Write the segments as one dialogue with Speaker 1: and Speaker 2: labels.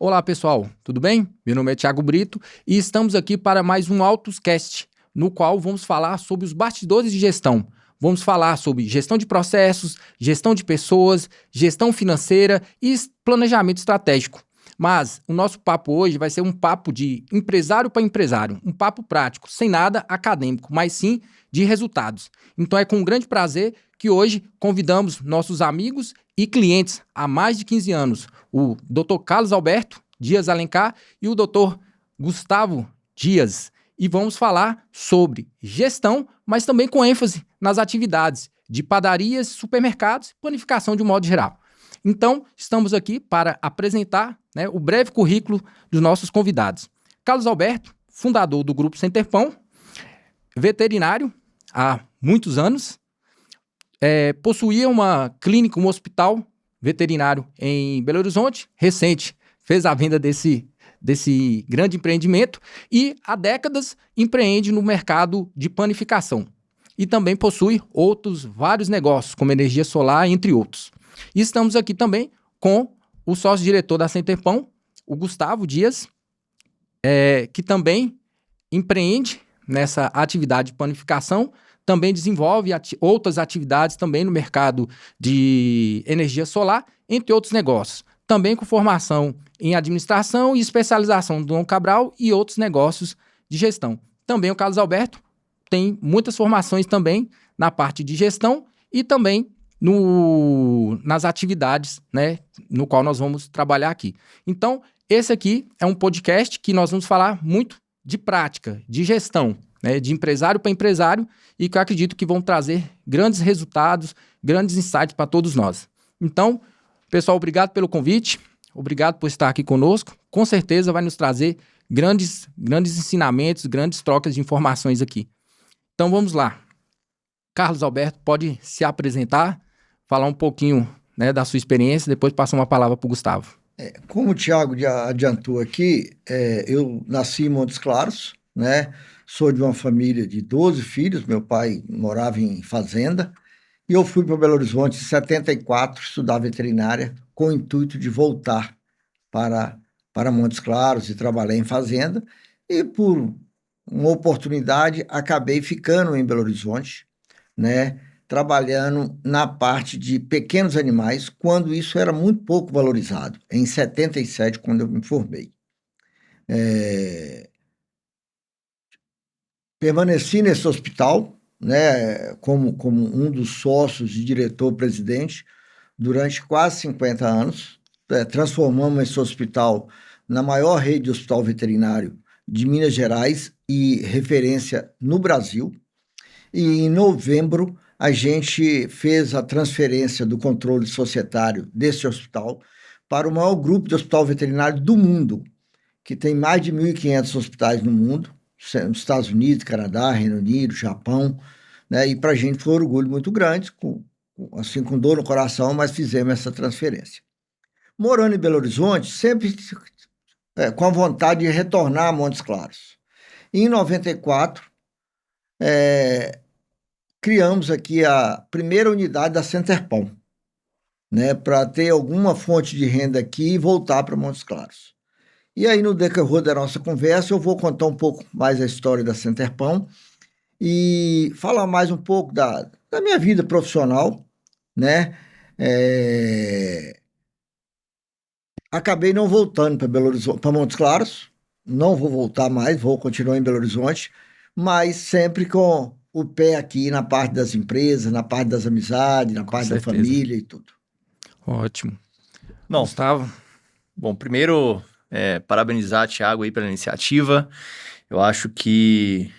Speaker 1: Olá, pessoal, tudo bem? Meu nome é Thiago Brito e estamos aqui para mais um AutusCast, no qual vamos falar sobre os bastidores de gestão. Vamos falar sobre gestão de processos, gestão de pessoas, gestão financeira e planejamento estratégico. Mas o nosso papo hoje vai ser um papo de empresário para empresário, um papo prático, sem nada acadêmico, mas sim de resultados. Então é com grande prazer que hoje convidamos nossos amigos e clientes há mais de 15 anos, o Dr. Carlos Alberto Dias Alencar e o Dr. Gustavo Dias. E vamos falar sobre gestão, mas também com ênfase nas atividades de padarias, supermercados e panificação de um modo geral. Então, estamos aqui para apresentar, o breve currículo dos nossos convidados. Carlos Alberto, fundador do Grupo Centerpão, veterinário há muitos anos, possuía uma clínica, um hospital veterinário em Belo Horizonte, recente, fez a venda desse grande empreendimento e há décadas empreende no mercado de panificação. E também possui outros vários negócios, como energia solar, entre outros. E estamos aqui também com o sócio-diretor da Centerpão, o Gustavo Dias, que também empreende nessa atividade de panificação, também desenvolve outras atividades também no mercado de energia solar, entre outros negócios. Também com formação em administração e especialização do Dom Cabral e outros negócios de gestão. Também o Carlos Alberto tem muitas formações também na parte de gestão e também nas atividades, no qual nós vamos trabalhar aqui. Então, esse aqui é um podcast que nós vamos falar muito de prática, de gestão, de empresário para empresário, e que eu acredito que vão trazer grandes resultados, grandes insights para todos nós. Então, pessoal, obrigado pelo convite, obrigado por estar aqui conosco. Com certeza vai nos trazer grandes ensinamentos, grandes trocas de informações aqui. Então, vamos lá. Carlos Alberto, pode se apresentar, falar um pouquinho da sua experiência, depois passar uma palavra para o Gustavo.
Speaker 2: Como o Thiago já adiantou aqui, eu nasci em Montes Claros, sou de uma família de 12 filhos, meu pai morava em fazenda, e eu fui para Belo Horizonte em 74 estudar veterinária com o intuito de voltar para Montes Claros e trabalhar em fazenda, e por uma oportunidade acabei ficando em Belo Horizonte, trabalhando na parte de pequenos animais, quando isso era muito pouco valorizado, em 77, quando eu me formei. Permaneci nesse hospital, como um dos sócios e diretor-presidente durante quase 50 anos. Transformamos esse hospital na maior rede de hospital veterinário de Minas Gerais e referência no Brasil. E em novembro, a gente fez a transferência do controle societário desse hospital para o maior grupo de hospital veterinário do mundo, que tem mais de 1.500 hospitais no mundo, nos Estados Unidos, Canadá, Reino Unido, Japão, e para a gente foi um orgulho muito grande, com dor no coração, mas fizemos essa transferência. Morando em Belo Horizonte, sempre com a vontade de retornar a Montes Claros. Em 94, criamos aqui a primeira unidade da Centerpão, para ter alguma fonte de renda aqui e voltar para Montes Claros. E aí, no decorrer da nossa conversa, eu vou contar um pouco mais a história da Centerpão e falar mais um pouco da minha vida profissional, Acabei não voltando para Montes Claros, não vou voltar mais, vou continuar em Belo Horizonte, mas sempre com o pé aqui na parte das empresas, na parte das amizades, na parte da família e tudo.
Speaker 1: Ótimo.
Speaker 3: Não,
Speaker 1: Gustavo?
Speaker 3: Bom, primeiro, parabenizar a Thiago aí pela iniciativa. Eu acho que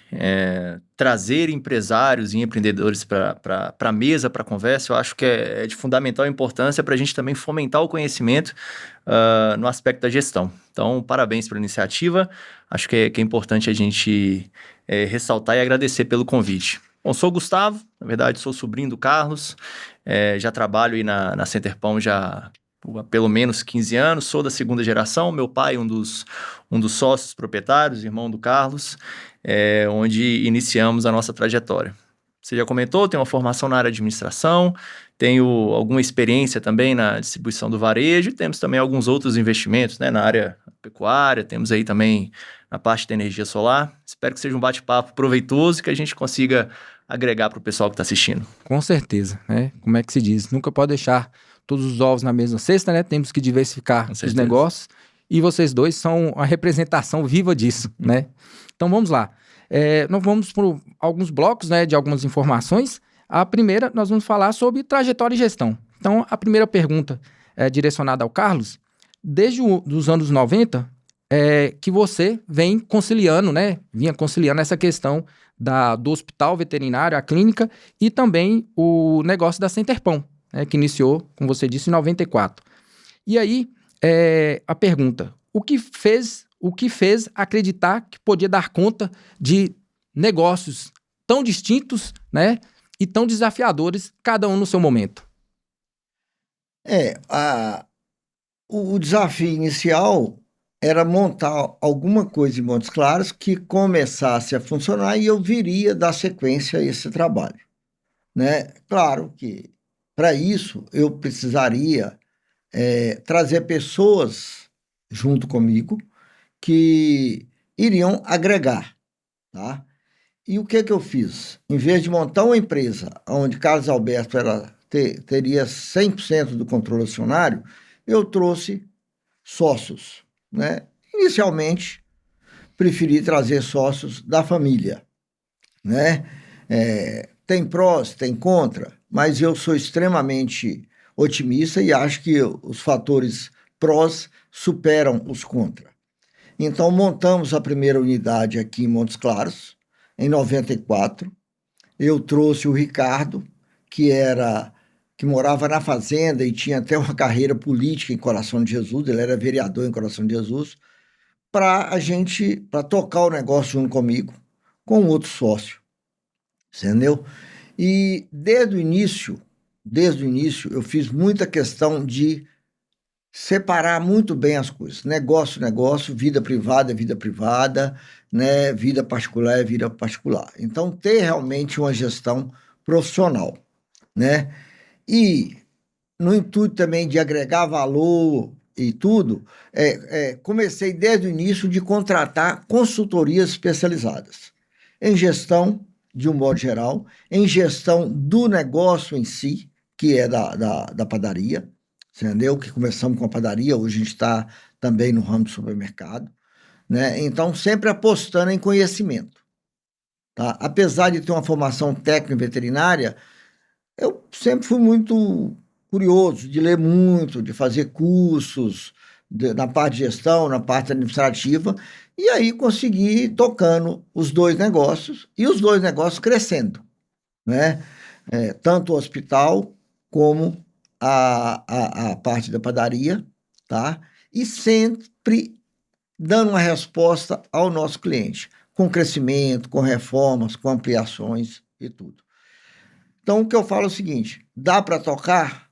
Speaker 3: trazer empresários e empreendedores para a mesa, para a conversa, eu acho que é de fundamental importância para a gente também fomentar o conhecimento no aspecto da gestão. Então, parabéns pela iniciativa. Acho que é importante a gente ressaltar e agradecer pelo convite. Bom, sou o Gustavo, na verdade sou sobrinho do Carlos, já trabalho aí na Centerpão já há pelo menos 15 anos, sou da segunda geração, meu pai um dos sócios proprietários, irmão do Carlos, onde iniciamos a nossa trajetória. Você já comentou, tenho uma formação na área de administração, tenho alguma experiência também na distribuição do varejo, e temos também alguns outros investimentos, né, na área pecuária, temos aí também na parte da energia solar. Espero que seja um bate-papo proveitoso e que a gente consiga agregar para o pessoal que está assistindo.
Speaker 1: Com certeza, né? Como é que se diz? Nunca pode deixar todos os ovos na mesma cesta, né? Temos que diversificar os negócios. E vocês dois são a representação viva disso, né? Então vamos lá. Nós vamos por alguns blocos, né, de algumas informações. A primeira, nós vamos falar sobre trajetória e gestão. Então, a primeira pergunta é direcionada ao Carlos. Desde os anos 90, que você vem conciliando, né? Vinha conciliando essa questão do hospital veterinário, a clínica, e também o negócio da Centerpão, né, que iniciou, como você disse, em 94. E aí, a pergunta, o que fez acreditar que podia dar conta de negócios tão distintos, né, e tão desafiadores, cada um no seu momento?
Speaker 2: O desafio inicial era montar alguma coisa em Montes Claros que começasse a funcionar e eu viria dar sequência a esse trabalho, né? Claro que, para isso, eu precisaria trazer pessoas junto comigo que iriam agregar, tá? E o que eu fiz? Em vez de montar uma empresa onde Carlos Alberto teria 100% do controle acionário, eu trouxe sócios, né? Inicialmente, preferi trazer sócios da família, né? Tem prós, tem contra, mas eu sou extremamente otimista e acho que os fatores prós superam os contra. Então, montamos a primeira unidade aqui em Montes Claros, em 94. Eu trouxe o Ricardo, que morava na fazenda e tinha até uma carreira política em Coração de Jesus, ele era vereador em Coração de Jesus, para tocar o negócio junto comigo, com outro sócio, entendeu? E desde o início, eu fiz muita questão de separar muito bem as coisas. Negócio, vida privada, né? Vida particular é vida particular. Então, ter realmente uma gestão profissional, né? E no intuito também de agregar valor e tudo, comecei desde o início de contratar consultorias especializadas em gestão, de um modo geral, em gestão do negócio em si, que é da padaria, entendeu? Que começamos com a padaria, hoje a gente está também no ramo do supermercado, né? Então, sempre apostando em conhecimento, tá? Apesar de ter uma formação técnica veterinária, eu sempre fui muito curioso de ler muito, de fazer cursos na parte de gestão, na parte administrativa, e aí consegui ir tocando os dois negócios, e os dois negócios crescendo, né? Tanto o hospital como a parte da padaria, tá? E sempre dando uma resposta ao nosso cliente, com crescimento, com reformas, com ampliações e tudo. Então, o que eu falo é o seguinte, dá para tocar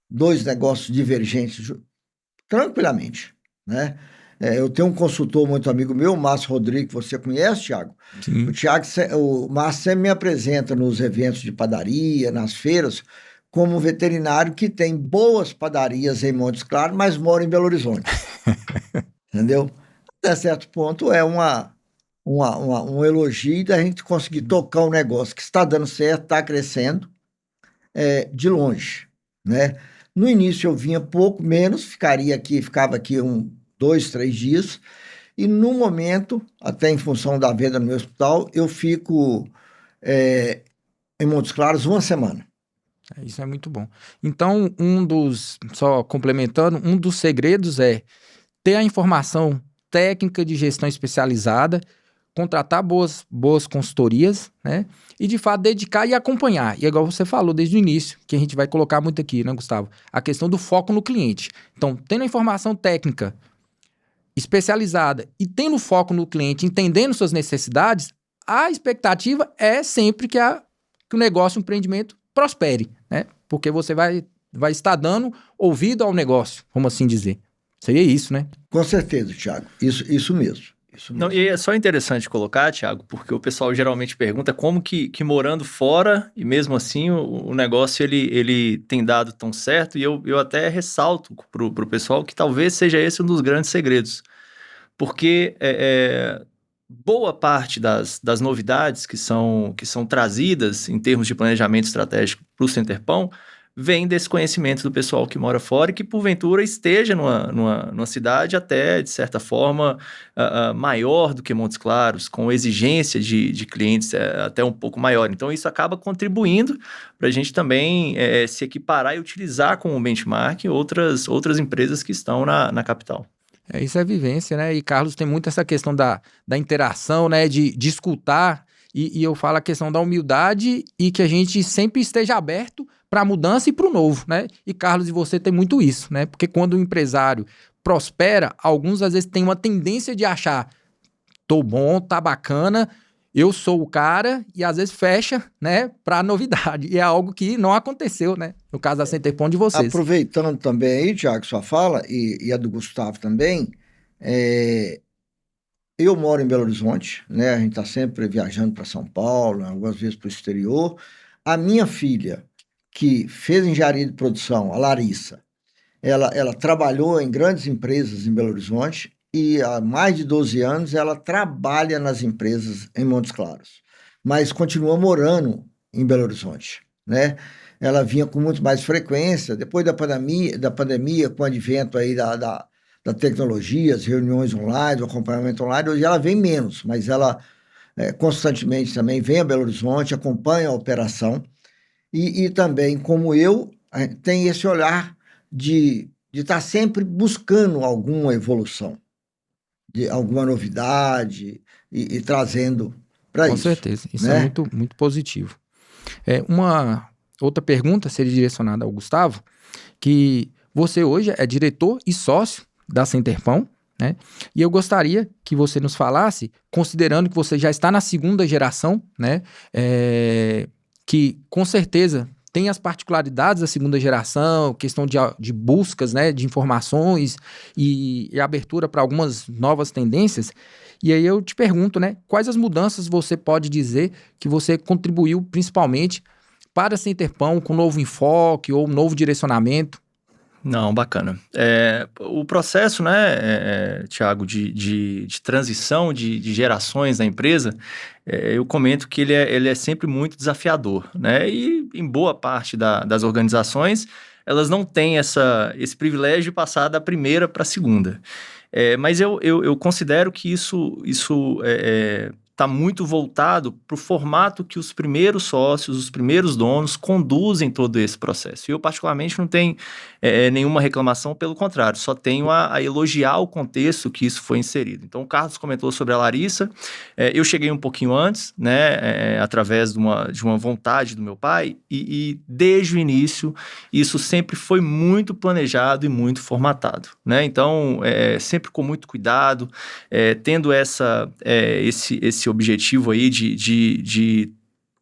Speaker 2: dois negócios divergentes tranquilamente, né? Eu tenho um consultor muito amigo meu, o Márcio Rodrigues, que você conhece, Thiago?
Speaker 1: Sim.
Speaker 2: O Márcio sempre me apresenta nos eventos de padaria, nas feiras, como um veterinário que tem boas padarias em Montes Claros, mas mora em Belo Horizonte. Entendeu? Até certo ponto é um elogio da gente conseguir tocar um negócio que está dando certo, está crescendo, de longe, né? No início eu vinha pouco menos, ficava aqui 2, 3 dias, e no momento, até em função da venda no meu hospital, eu fico em Montes Claros uma semana.
Speaker 1: Isso é muito bom. Então, só complementando, um dos segredos é ter a informação técnica de gestão especializada, contratar boas consultorias, né? E, de fato, dedicar e acompanhar. E igual você falou desde o início, que a gente vai colocar muito aqui, né, Gustavo? A questão do foco no cliente. Então, tendo a informação técnica especializada e tendo foco no cliente, entendendo suas necessidades, a expectativa é sempre que o negócio, o empreendimento prospere, né? Porque você vai estar dando ouvido ao negócio, vamos assim dizer. Seria isso, né?
Speaker 2: Com certeza, Thiago. Isso mesmo. Isso
Speaker 3: Não,
Speaker 2: mesmo.
Speaker 3: e é só interessante colocar, Thiago, porque o pessoal geralmente pergunta como que morando fora, e mesmo assim o negócio ele tem dado tão certo, e eu até ressalto pro pessoal que talvez seja esse um dos grandes segredos. Porque boa parte das novidades que são trazidas em termos de planejamento estratégico para o Centerpão vem desse conhecimento do pessoal que mora fora e que, porventura, esteja numa cidade até, de certa forma, maior do que Montes Claros, com exigência de clientes até um pouco maior. Então, isso acaba contribuindo para a gente também se equiparar e utilizar como benchmark outras empresas que estão na capital.
Speaker 1: Isso é vivência, né? E Carlos tem muito essa questão da interação, né? De escutar, e eu falo a questão da humildade e que a gente sempre esteja aberto para a mudança e para o novo, né? E Carlos e você tem muito isso, né? Porque quando o empresário prospera, alguns às vezes têm uma tendência de achar, tô bom, tá bacana, eu sou o cara, e às vezes fecha, né, para novidade. E é algo que não aconteceu, né? No caso da Centerpão de vocês.
Speaker 2: Aproveitando também aí, Tiago, sua fala, e a do Gustavo também, eu moro em Belo Horizonte, né? A gente está sempre viajando para São Paulo, algumas vezes para o exterior. A minha filha, que fez engenharia de produção, a Larissa, ela trabalhou em grandes empresas em Belo Horizonte e há mais de 12 anos ela trabalha nas empresas em Montes Claros, mas continua morando em Belo Horizonte, né? Ela vinha com muito mais frequência, depois da pandemia, com o advento aí da tecnologia, as reuniões online, o acompanhamento online, hoje ela vem menos, mas ela constantemente também vem a Belo Horizonte, acompanha a operação e também, como eu, tem esse olhar de estar sempre buscando alguma evolução, de alguma novidade e trazendo para
Speaker 1: Com
Speaker 2: isso,
Speaker 1: certeza, isso é
Speaker 2: né?
Speaker 1: muito, muito positivo. Uma outra pergunta seria direcionada ao Gustavo, que você hoje é diretor e sócio da Centerpão, né? E eu gostaria que você nos falasse, considerando que você já está na segunda geração, né? Que com certeza tem as particularidades da segunda geração, questão de buscas, né, de informações e abertura para algumas novas tendências. E aí eu te pergunto, né, quais as mudanças você pode dizer que você contribuiu principalmente para a Centerpão com novo enfoque ou novo direcionamento?
Speaker 3: Não, bacana. O processo, né, Thiago, de transição de gerações na empresa, eu comento que ele é sempre muito desafiador, né? E em boa parte das organizações, elas não têm esse privilégio de passar da primeira para a segunda. Mas eu considero que isso está muito voltado para o formato que os primeiros sócios, os primeiros donos conduzem todo esse processo. E eu, particularmente, não tenho nenhuma reclamação, pelo contrário, só tenho a elogiar o contexto que isso foi inserido. Então, o Carlos comentou sobre a Larissa, eu cheguei um pouquinho antes, né, através de uma vontade do meu pai, e desde o início, isso sempre foi muito planejado e muito formatado, né? Então, sempre com muito cuidado, tendo esse objetivo aí de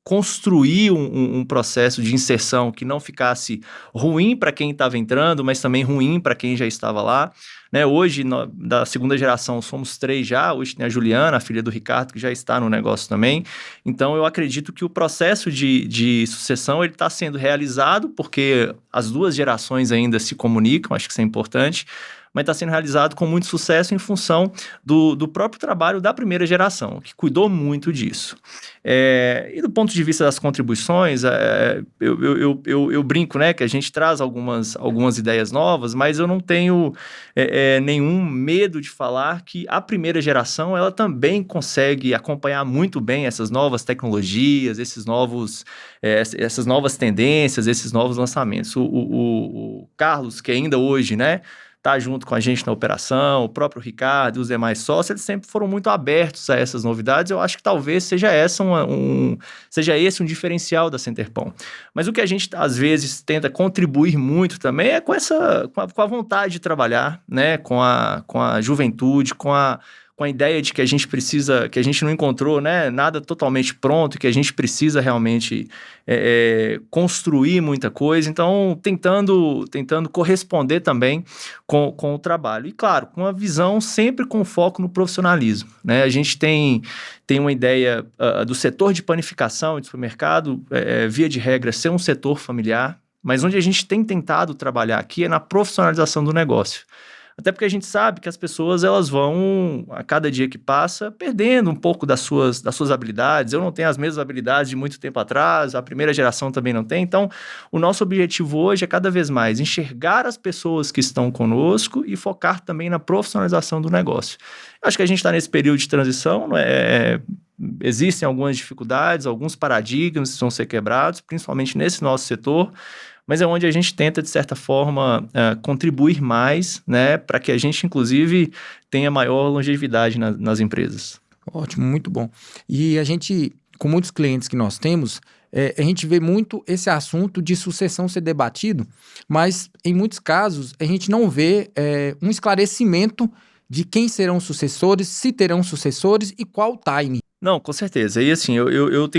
Speaker 3: construir um processo de inserção que não ficasse ruim para quem estava entrando, mas também ruim para quem já estava lá, né? Hoje, da segunda geração, somos 3 já. Hoje tem a Juliana, a filha do Ricardo, que já está no negócio também. Então, eu acredito que o processo de sucessão ele está sendo realizado, porque as duas gerações ainda se comunicam, acho que isso é importante, mas está sendo realizado com muito sucesso em função do próprio trabalho da primeira geração, que cuidou muito disso. E do ponto de vista das contribuições, eu brinco, né, que a gente traz algumas ideias novas, mas eu não tenho nenhum medo de falar que a primeira geração ela também consegue acompanhar muito bem essas novas tecnologias, essas novas tendências, esses novos lançamentos. O Carlos, que ainda hoje, né, tá junto com a gente na operação, o próprio Ricardo e os demais sócios, eles sempre foram muito abertos a essas novidades. Eu acho que talvez seja esse um diferencial da Centerpão. Mas o que a gente, às vezes, tenta contribuir muito também é com a vontade de trabalhar, né? Com a juventude, com a a ideia de que a gente precisa, que a gente não encontrou, né, nada totalmente pronto, que a gente precisa realmente construir muita coisa. Então, tentando corresponder também com o trabalho. E, claro, com a visão sempre com foco no profissionalismo, né? A gente tem uma ideia do setor de panificação de supermercado, via de regra, ser um setor familiar, mas onde a gente tem tentado trabalhar aqui é na profissionalização do negócio. Até porque a gente sabe que as pessoas, elas vão, a cada dia que passa, perdendo um pouco das suas habilidades. Eu não tenho as mesmas habilidades de muito tempo atrás, a primeira geração também não tem. Então, o nosso objetivo hoje é cada vez mais enxergar as pessoas que estão conosco e focar também na profissionalização do negócio. Acho que a gente está nesse período de transição, existem algumas dificuldades, alguns paradigmas que vão ser quebrados, principalmente nesse nosso setor, mas é onde a gente tenta, de certa forma, contribuir mais, né, para que a gente, inclusive, tenha maior longevidade nas empresas.
Speaker 1: Ótimo, muito bom. E a gente, com muitos clientes que nós temos, a gente vê muito esse assunto de sucessão ser debatido, mas, em muitos casos, a gente não vê um esclarecimento de quem serão os sucessores, se terão sucessores e qual o timing.
Speaker 3: Não, com certeza. E assim, eu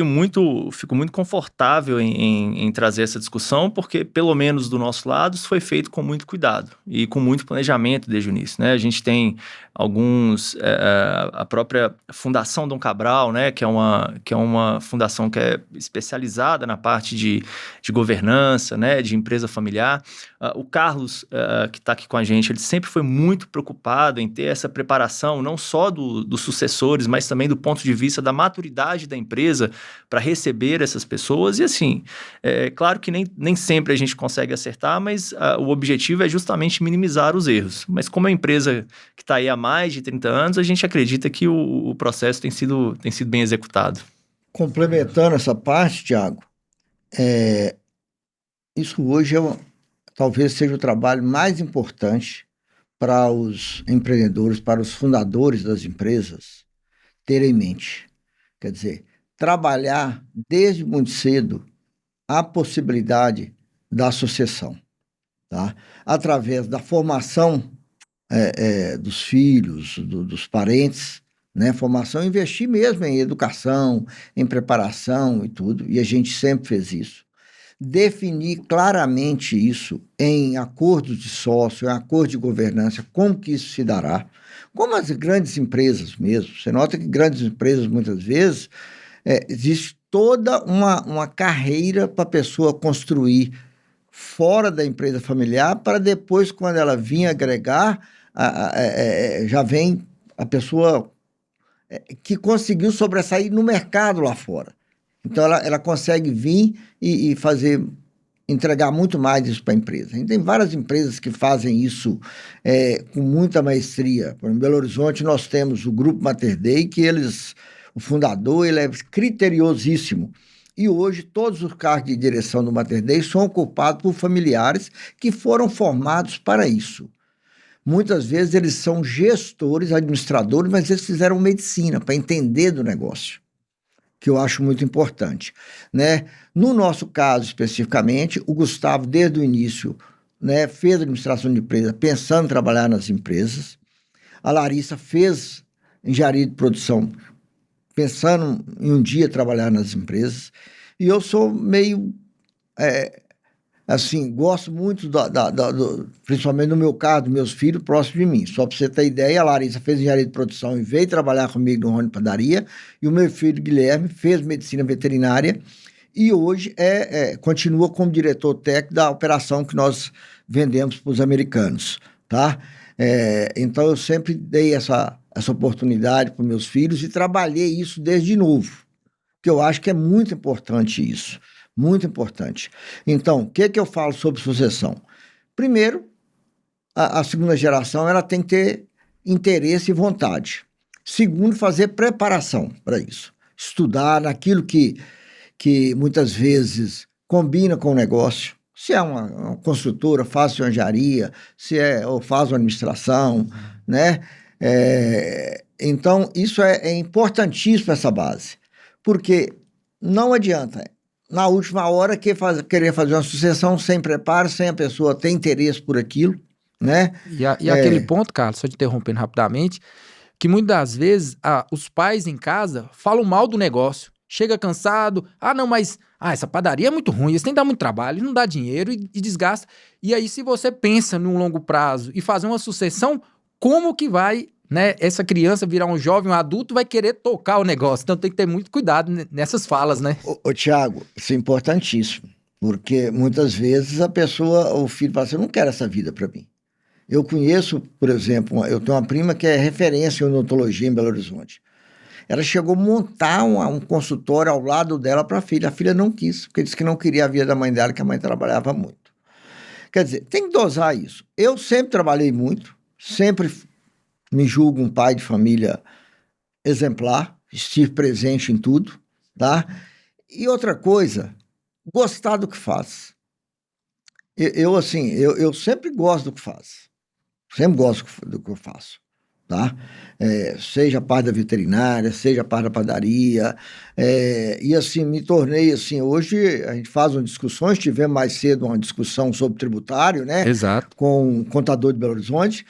Speaker 3: fico muito confortável em trazer essa discussão, porque, pelo menos do nosso lado, isso foi feito com muito cuidado e com muito planejamento desde o início, né? A gente tem a própria Fundação Dom Cabral, né? Que é uma fundação que é especializada na parte de governança, né? De empresa familiar. O Carlos, que está aqui com a gente, ele sempre foi muito preocupado em ter essa preparação, não só dos sucessores, mas também do ponto de vista da maturidade da empresa para receber essas pessoas. E assim, claro que nem sempre a gente consegue acertar, mas o objetivo é justamente minimizar os erros. Mas como é uma empresa que está aí há mais de 30 anos, a gente acredita que o processo tem sido bem executado.
Speaker 2: Complementando essa parte, Thiago, isso hoje talvez seja o trabalho mais importante para os empreendedores, para os fundadores das empresas terem em mente. Quer dizer, trabalhar desde muito cedo a possibilidade da sucessão, tá? Através da formação dos filhos, dos parentes, né? Formação, investir mesmo em educação, em preparação e tudo, e a gente sempre fez isso. Definir claramente isso em acordos de sócio, em acordo de governança, como que isso se dará. Como as grandes empresas mesmo, você nota que grandes empresas, muitas vezes, existe toda uma carreira para a pessoa construir fora da empresa familiar, para depois, quando ela vir agregar, já vem a pessoa que conseguiu sobressair no mercado lá fora. Então, ela consegue vir e entregar muito mais isso para a empresa. A gente tem várias empresas que fazem isso com muita maestria. Por exemplo, em Belo Horizonte, nós temos o Grupo Mater Dei, que o fundador, ele é criteriosíssimo. E hoje, todos os cargos de direção do Mater Dei são ocupados por familiares que foram formados para isso. Muitas vezes, eles são gestores, administradores, mas eles fizeram medicina para entender do negócio, que eu acho muito importante, né? No nosso caso, especificamente, o Gustavo, desde o início, né, fez administração de empresa, pensando em trabalhar nas empresas. A Larissa fez engenharia de produção, pensando em um dia trabalhar nas empresas. E eu sou meio, assim, gosto muito, principalmente no meu caso, dos meus filhos, próximo de mim. Só para você ter ideia, a Larissa fez engenharia de produção e veio trabalhar comigo no Rony Padaria, e o meu filho, Guilherme, fez medicina veterinária e hoje continua como diretor técnico da operação que nós vendemos para os americanos, tá? Então, eu sempre dei essa oportunidade para os meus filhos e trabalhei isso desde novo, porque eu acho que é muito importante isso. Muito importante. Então, o que eu falo sobre sucessão? Primeiro, a segunda geração ela tem que ter interesse e vontade. Segundo, fazer preparação para isso. Estudar naquilo que muitas vezes combina com o negócio. Se é uma construtora, faz sua engenharia, ou faz uma administração, né? Então, isso é importantíssimo, essa base. Porque não adianta... na última hora, querer fazer uma sucessão sem preparo, sem a pessoa ter interesse por aquilo, né?
Speaker 1: E aquele ponto, Carlos, só te interrompendo rapidamente, que muitas das vezes os pais em casa falam mal do negócio. Chega cansado, não, mas essa padaria é muito ruim, isso tem que dar muito trabalho, não dá dinheiro e desgasta. E aí, se você pensa num longo prazo e fazer uma sucessão, como que vai, né, essa criança virar um jovem, um adulto, vai querer tocar o negócio? Então tem que ter muito cuidado nessas falas, né?
Speaker 2: Ô, Tiago, isso é importantíssimo, porque muitas vezes o filho fala assim, eu não quero essa vida para mim. Eu conheço, por exemplo, eu tenho uma prima que é referência em odontologia em Belo Horizonte. Ela chegou a montar um consultório ao lado dela para a filha. A filha não quis, porque disse que não queria a vida da mãe dela, que a mãe trabalhava muito. Quer dizer, tem que dosar isso. Eu sempre trabalhei muito, sempre me julgo um pai de família exemplar, estive presente em tudo, tá? E outra coisa, gostar do que faz. Eu sempre gosto do que faz. Sempre gosto do que eu faço. Tá? Seja a parte da veterinária, seja a parte da padaria, e assim, me tornei assim, hoje a gente faz umas discussões, tivemos mais cedo uma discussão sobre tributário, né?
Speaker 1: Exato.
Speaker 2: Com um contador de Belo Horizonte,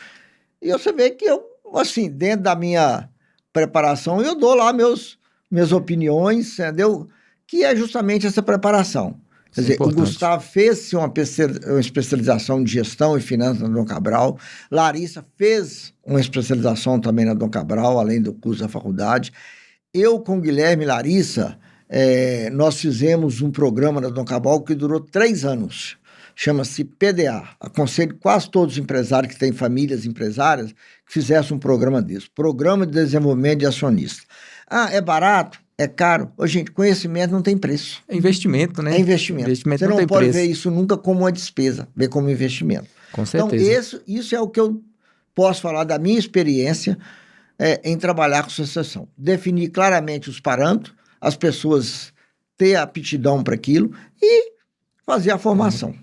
Speaker 2: e você vê que eu, assim, dentro da minha preparação, eu dou lá minhas opiniões, entendeu? Que é justamente essa preparação. Quer dizer, o Gustavo fez uma especialização de gestão e finanças na Dom Cabral. Larissa fez uma especialização também na Dom Cabral, além do curso da faculdade. Eu, com Guilherme e Larissa, nós fizemos um programa na Dom Cabral que durou 3 anos. Chama-se PDA. Aconselho quase todos os empresários que têm famílias empresárias que fizessem um programa desse. Programa de Desenvolvimento de Acionista. É barato? É caro? Ô, gente, conhecimento não tem preço.
Speaker 1: É investimento, né?
Speaker 2: É investimento. Você não pode ver isso nunca como uma despesa, ver como investimento.
Speaker 1: Com certeza.
Speaker 2: Então, isso é o que eu posso falar da minha experiência em trabalhar com sucessão. Definir claramente os parâmetros, as pessoas ter aptidão para aquilo e fazer a formação.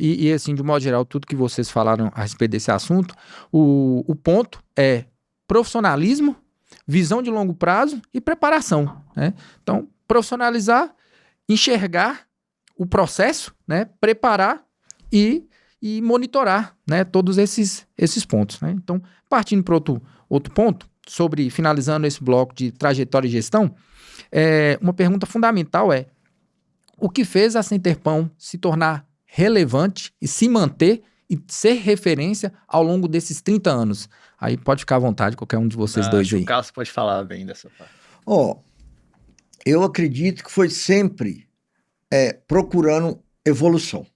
Speaker 1: E assim, de modo geral, tudo que vocês falaram a respeito desse assunto, o ponto é profissionalismo, visão de longo prazo e preparação, né? Então, profissionalizar, enxergar o processo, né? Preparar e monitorar, né? Todos esses pontos, né? Então, partindo para outro ponto, finalizando esse bloco de trajetória e gestão, uma pergunta fundamental o que fez a Centerpão se tornar relevante e se manter e ser referência ao longo desses 30 anos? Aí pode ficar à vontade, qualquer um de vocês dois aí.
Speaker 3: O Carlos pode falar bem dessa parte.
Speaker 2: Eu acredito que foi sempre procurando evolução,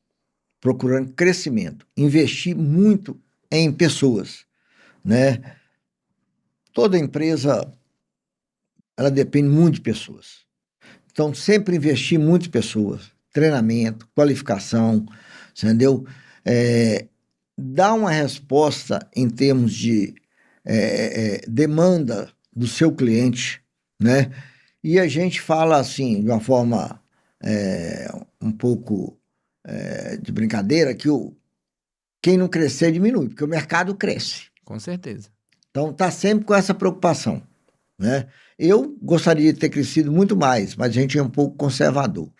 Speaker 2: procurando crescimento, investir muito em pessoas, né? Toda empresa, ela depende muito de pessoas. Então, sempre investir muito em pessoas, treinamento, qualificação, entendeu? Dar uma resposta em termos de demanda do seu cliente, né? E a gente fala assim, de uma forma um pouco de brincadeira, que quem não crescer diminui, porque o mercado cresce.
Speaker 1: Com certeza.
Speaker 2: Então, está sempre com essa preocupação, né? Eu gostaria de ter crescido muito mais, mas a gente é um pouco conservador.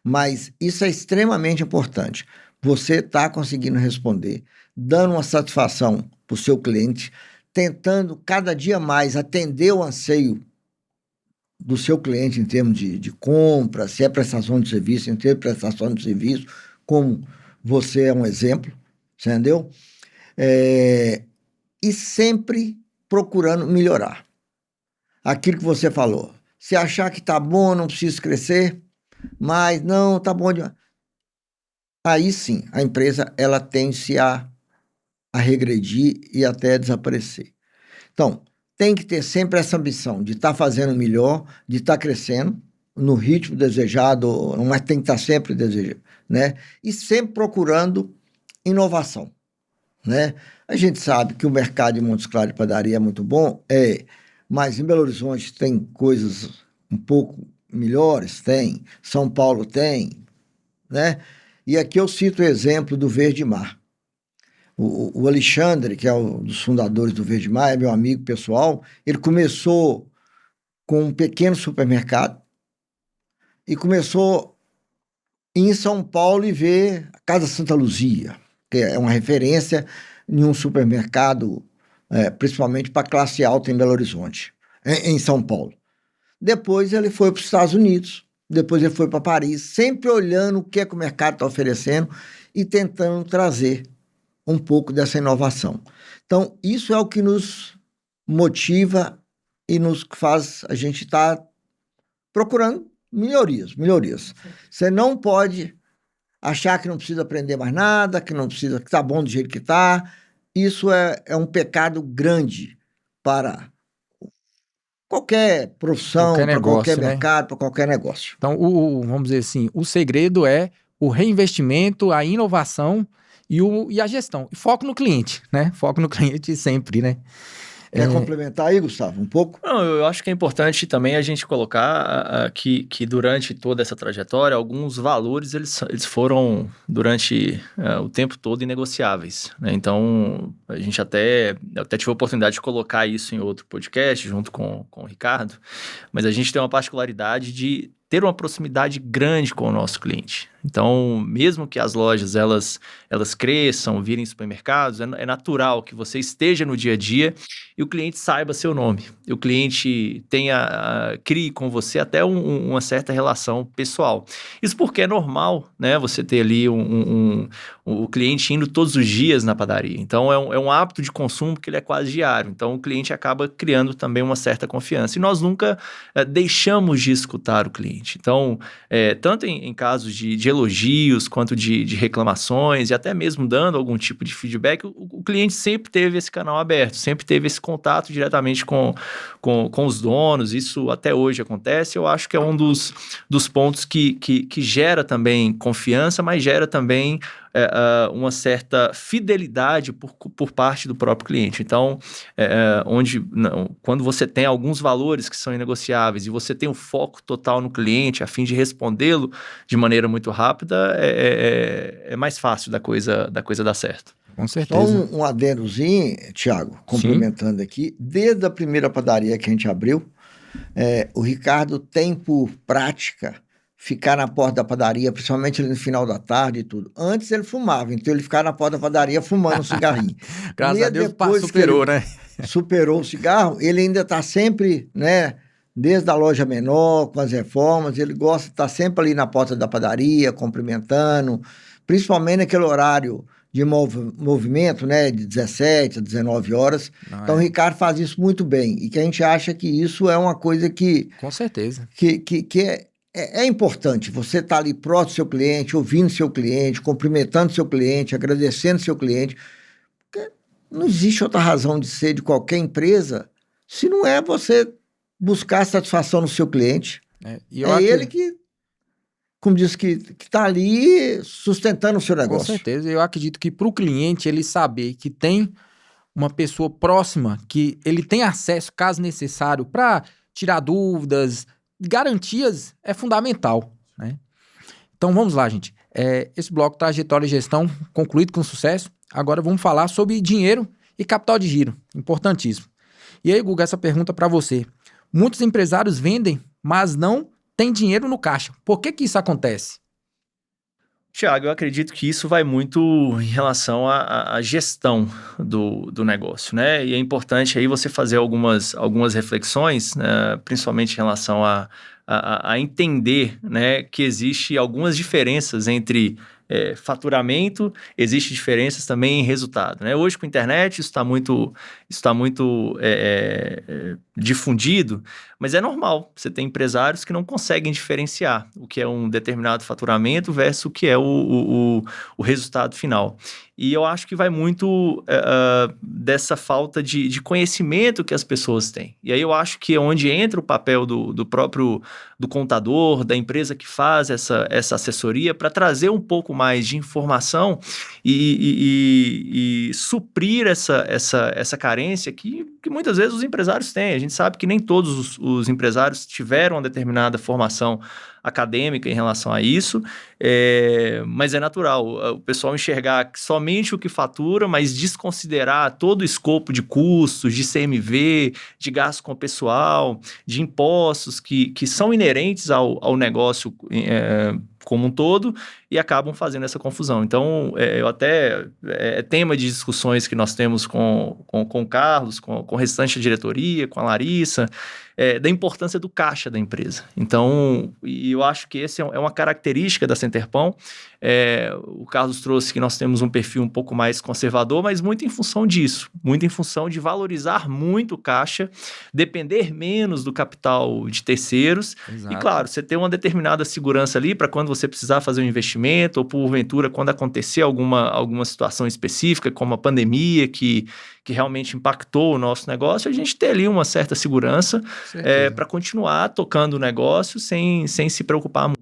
Speaker 2: Mas isso é extremamente importante. Você está conseguindo responder, dando uma satisfação para o seu cliente, tentando cada dia mais atender o anseio do seu cliente em termos de compra, se é prestação de serviço, em termos de prestação de serviço, como você é um exemplo, entendeu? E sempre procurando melhorar. Aquilo que você falou. Se achar que está bom, não precisa crescer, mas não, está bom demais. Aí sim, a empresa ela tende a regredir e até desaparecer. Então, tem que ter sempre essa ambição de estar fazendo melhor, de estar crescendo no ritmo desejado, mas tem que estar sempre desejando, né? E sempre procurando inovação, né? A gente sabe que o mercado de Montes Claros de padaria é muito bom, mas em Belo Horizonte tem coisas um pouco melhores, tem, São Paulo tem, né? E aqui eu cito o exemplo do Verde Mar. O Alexandre, que é um dos fundadores do Verde Mar, é meu amigo pessoal, ele começou com um pequeno supermercado e começou em São Paulo e ver a Casa Santa Luzia, que é uma referência em um supermercado principalmente para a classe alta em Belo Horizonte, em São Paulo. Depois ele foi para os Estados Unidos, depois ele foi para Paris, sempre olhando o que é que o mercado está oferecendo e tentando trazer um pouco dessa inovação. Então, isso é o que nos motiva e nos faz a gente estar procurando melhorias. Você não pode achar que não precisa aprender mais nada, que não precisa, que está bom do jeito que está. Isso é um pecado grande para qualquer profissão, para qualquer mercado, para qualquer negócio.
Speaker 1: Então, vamos dizer assim, o segredo é o reinvestimento, a inovação e a gestão. E foco no cliente, né? Foco no cliente sempre, né?
Speaker 2: Quer complementar aí, Gustavo, um pouco?
Speaker 3: Não, eu acho que é importante também a gente colocar que durante toda essa trajetória, alguns valores eles foram, durante o tempo todo, inegociáveis, né? Então, a gente até tive a oportunidade de colocar isso em outro podcast, junto com o Ricardo, mas a gente tem uma particularidade de ter uma proximidade grande com o nosso cliente. Então, mesmo que as lojas elas cresçam, virem supermercados, é natural que você esteja no dia a dia e o cliente saiba seu nome. E o cliente crie com você até uma certa relação pessoal. Isso porque é normal, né? Você ter ali o cliente indo todos os dias na padaria. Então, é um hábito de consumo que ele é quase diário. Então, o cliente acaba criando também uma certa confiança. E nós nunca deixamos de escutar o cliente. Então, tanto em casos de elogios, quanto de reclamações, e até mesmo dando algum tipo de feedback, o cliente sempre teve esse canal aberto, sempre teve esse contato diretamente com os donos. Isso até hoje acontece. Eu acho que é um dos pontos que gera também confiança, mas gera também uma certa fidelidade por parte do próprio cliente. Então, quando você tem alguns valores que são inegociáveis e você tem um foco total no cliente a fim de respondê-lo de maneira muito rápida, é mais fácil da coisa dar certo.
Speaker 1: Com certeza.
Speaker 2: Só um adendozinho, Thiago, complementando aqui. Desde a primeira padaria que a gente abriu, o Ricardo tem por prática ficar na porta da padaria, principalmente ali no final da tarde e tudo. Antes ele fumava, então ele ficava na porta da padaria fumando um cigarrinho.
Speaker 1: Graças a Deus superou, né?
Speaker 2: Superou o cigarro, ele ainda está sempre, né, desde a loja menor, com as reformas, ele gosta de estar sempre ali na porta da padaria, cumprimentando, principalmente naquele horário de movimento, né, de 17 a 19 horas. Então, o Ricardo faz isso muito bem, e que a gente acha que isso é uma coisa que...
Speaker 1: Com certeza.
Speaker 2: Que é importante, você estar ali próximo do seu cliente, ouvindo seu cliente, cumprimentando seu cliente, agradecendo seu cliente, porque não existe outra razão de ser de qualquer empresa se não é você buscar satisfação no seu cliente. Ele que, como diz, que está ali sustentando o seu negócio.
Speaker 1: Com certeza, eu acredito que para o cliente ele saber que tem uma pessoa próxima, que ele tem acesso, caso necessário, para tirar dúvidas, garantias, é fundamental, né? Então vamos lá, gente. Esse bloco Trajetória e Gestão concluído com sucesso. Agora vamos falar sobre dinheiro e capital de giro, importantíssimo. E aí, Guga, essa pergunta para você. Muitos empresários vendem, mas não têm dinheiro no caixa. Por que isso acontece?
Speaker 3: Tiago, eu acredito que isso vai muito em relação à gestão do negócio, né? E é importante aí você fazer algumas reflexões, né? Principalmente em relação a entender, né, que existe algumas diferenças entre faturamento, existem diferenças também em resultado, né? Hoje com a internet isso está muito difundido, mas é normal. Você tem empresários que não conseguem diferenciar o que é um determinado faturamento versus o que é o resultado final. E eu acho que vai muito dessa falta de conhecimento que as pessoas têm. E aí eu acho que é onde entra o papel do próprio contador, da empresa que faz essa assessoria, para trazer um pouco mais de informação e suprir essa carência que muitas vezes os empresários têm. A gente sabe que nem todos os empresários tiveram uma determinada formação acadêmica em relação a isso, mas é natural o pessoal enxergar somente o que fatura, mas desconsiderar todo o escopo de custos, de CMV, de gasto com o pessoal, de impostos que são inerentes ao negócio como um todo, e acabam fazendo essa confusão. Então, eu até... É tema de discussões que nós temos com o Carlos, com o restante da diretoria, com a Larissa, da importância do caixa da empresa. Então, e eu acho que essa é uma característica da Centerpão. O Carlos trouxe que nós temos um perfil um pouco mais conservador, mas muito em função disso, muito em função de valorizar muito o caixa, depender menos do capital de terceiros.
Speaker 1: Exato.
Speaker 3: E, claro, você ter uma determinada segurança ali para quando você precisar fazer um investimento, ou porventura, quando acontecer alguma situação específica, como a pandemia, que realmente impactou o nosso negócio, a gente ter ali uma certa segurança para continuar tocando o negócio sem se preocupar muito.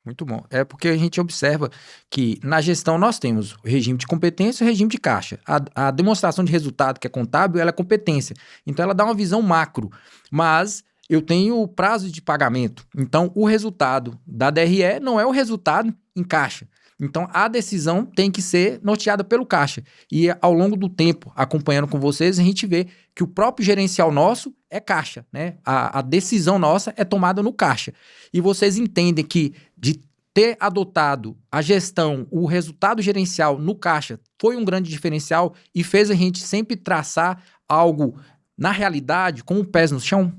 Speaker 1: Muito bom. É porque a gente observa que na gestão nós temos o regime de competência e o regime de caixa. A demonstração de resultado, que é contábil, ela é competência. Então, ela dá uma visão macro. Mas eu tenho prazo de pagamento. Então, o resultado da DRE não é o resultado em caixa. Então, a decisão tem que ser norteada pelo caixa. E ao longo do tempo, acompanhando com vocês, a gente vê que o próprio gerencial nosso é caixa, né? A decisão nossa é tomada no caixa. E vocês entendem que de ter adotado a gestão, o resultado gerencial no caixa foi um grande diferencial e fez a gente sempre traçar algo na realidade com o pés no chão?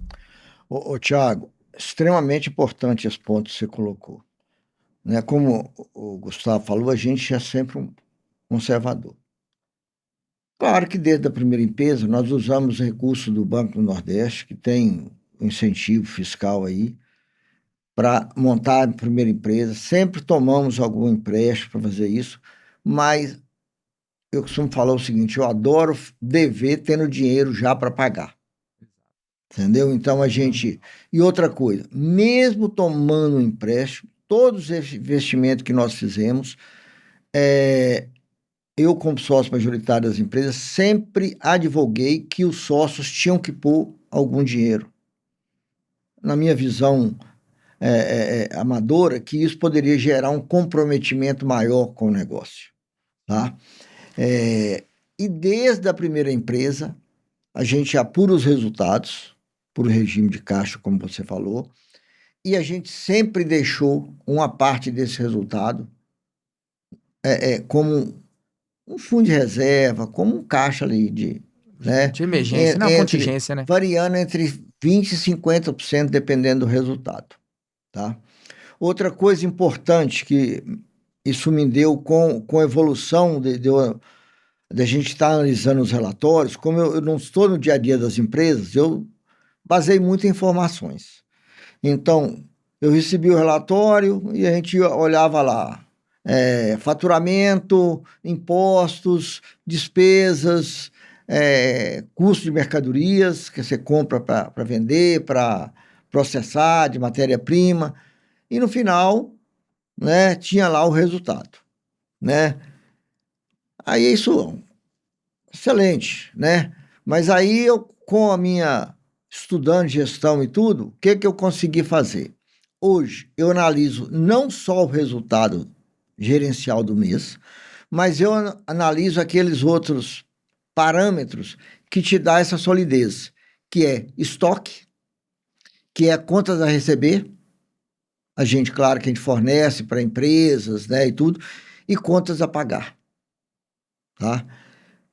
Speaker 2: Ô, Thiago, extremamente importante esse ponto que você colocou. Né? Como o Gustavo falou, a gente é sempre um conservador. Claro que desde a primeira empresa nós usamos recursos do Banco do Nordeste, que tem um incentivo fiscal aí, para montar a primeira empresa. Sempre tomamos algum empréstimo para fazer isso, mas eu costumo falar o seguinte, eu adoro dever tendo dinheiro já para pagar. Entendeu? Então a gente... E outra coisa, mesmo tomando um empréstimo, todos os investimentos que nós fizemos, eu, como sócio majoritário das empresas, sempre advoguei que os sócios tinham que pôr algum dinheiro. Na minha visão amadora, que isso poderia gerar um comprometimento maior com o negócio. Tá? E desde a primeira empresa, a gente apura os resultados por regime de caixa, como você falou, e a gente sempre deixou uma parte desse resultado como um fundo de reserva, como um caixa ali de
Speaker 1: emergência, não, contingência, né?
Speaker 2: Variando entre 20% e 50%, dependendo do resultado. Tá? Outra coisa importante que isso me deu com a evolução de a gente estar analisando os relatórios, como eu não estou no dia a dia das empresas, eu basei muito em informações. Então, eu recebi o relatório e a gente olhava lá, faturamento, impostos, despesas, custo de mercadorias que você compra para vender, para processar, de matéria-prima, e no final, né, tinha lá o resultado, né? Aí isso, excelente, né? Mas aí eu, com a minha estudando gestão e tudo, o que eu consegui fazer? Hoje, eu analiso não só o resultado gerencial do mês, mas eu analiso aqueles outros parâmetros que te dá essa solidez, que é estoque, que é contas a receber, claro que a gente fornece para empresas, né, e tudo, e contas a pagar, tá?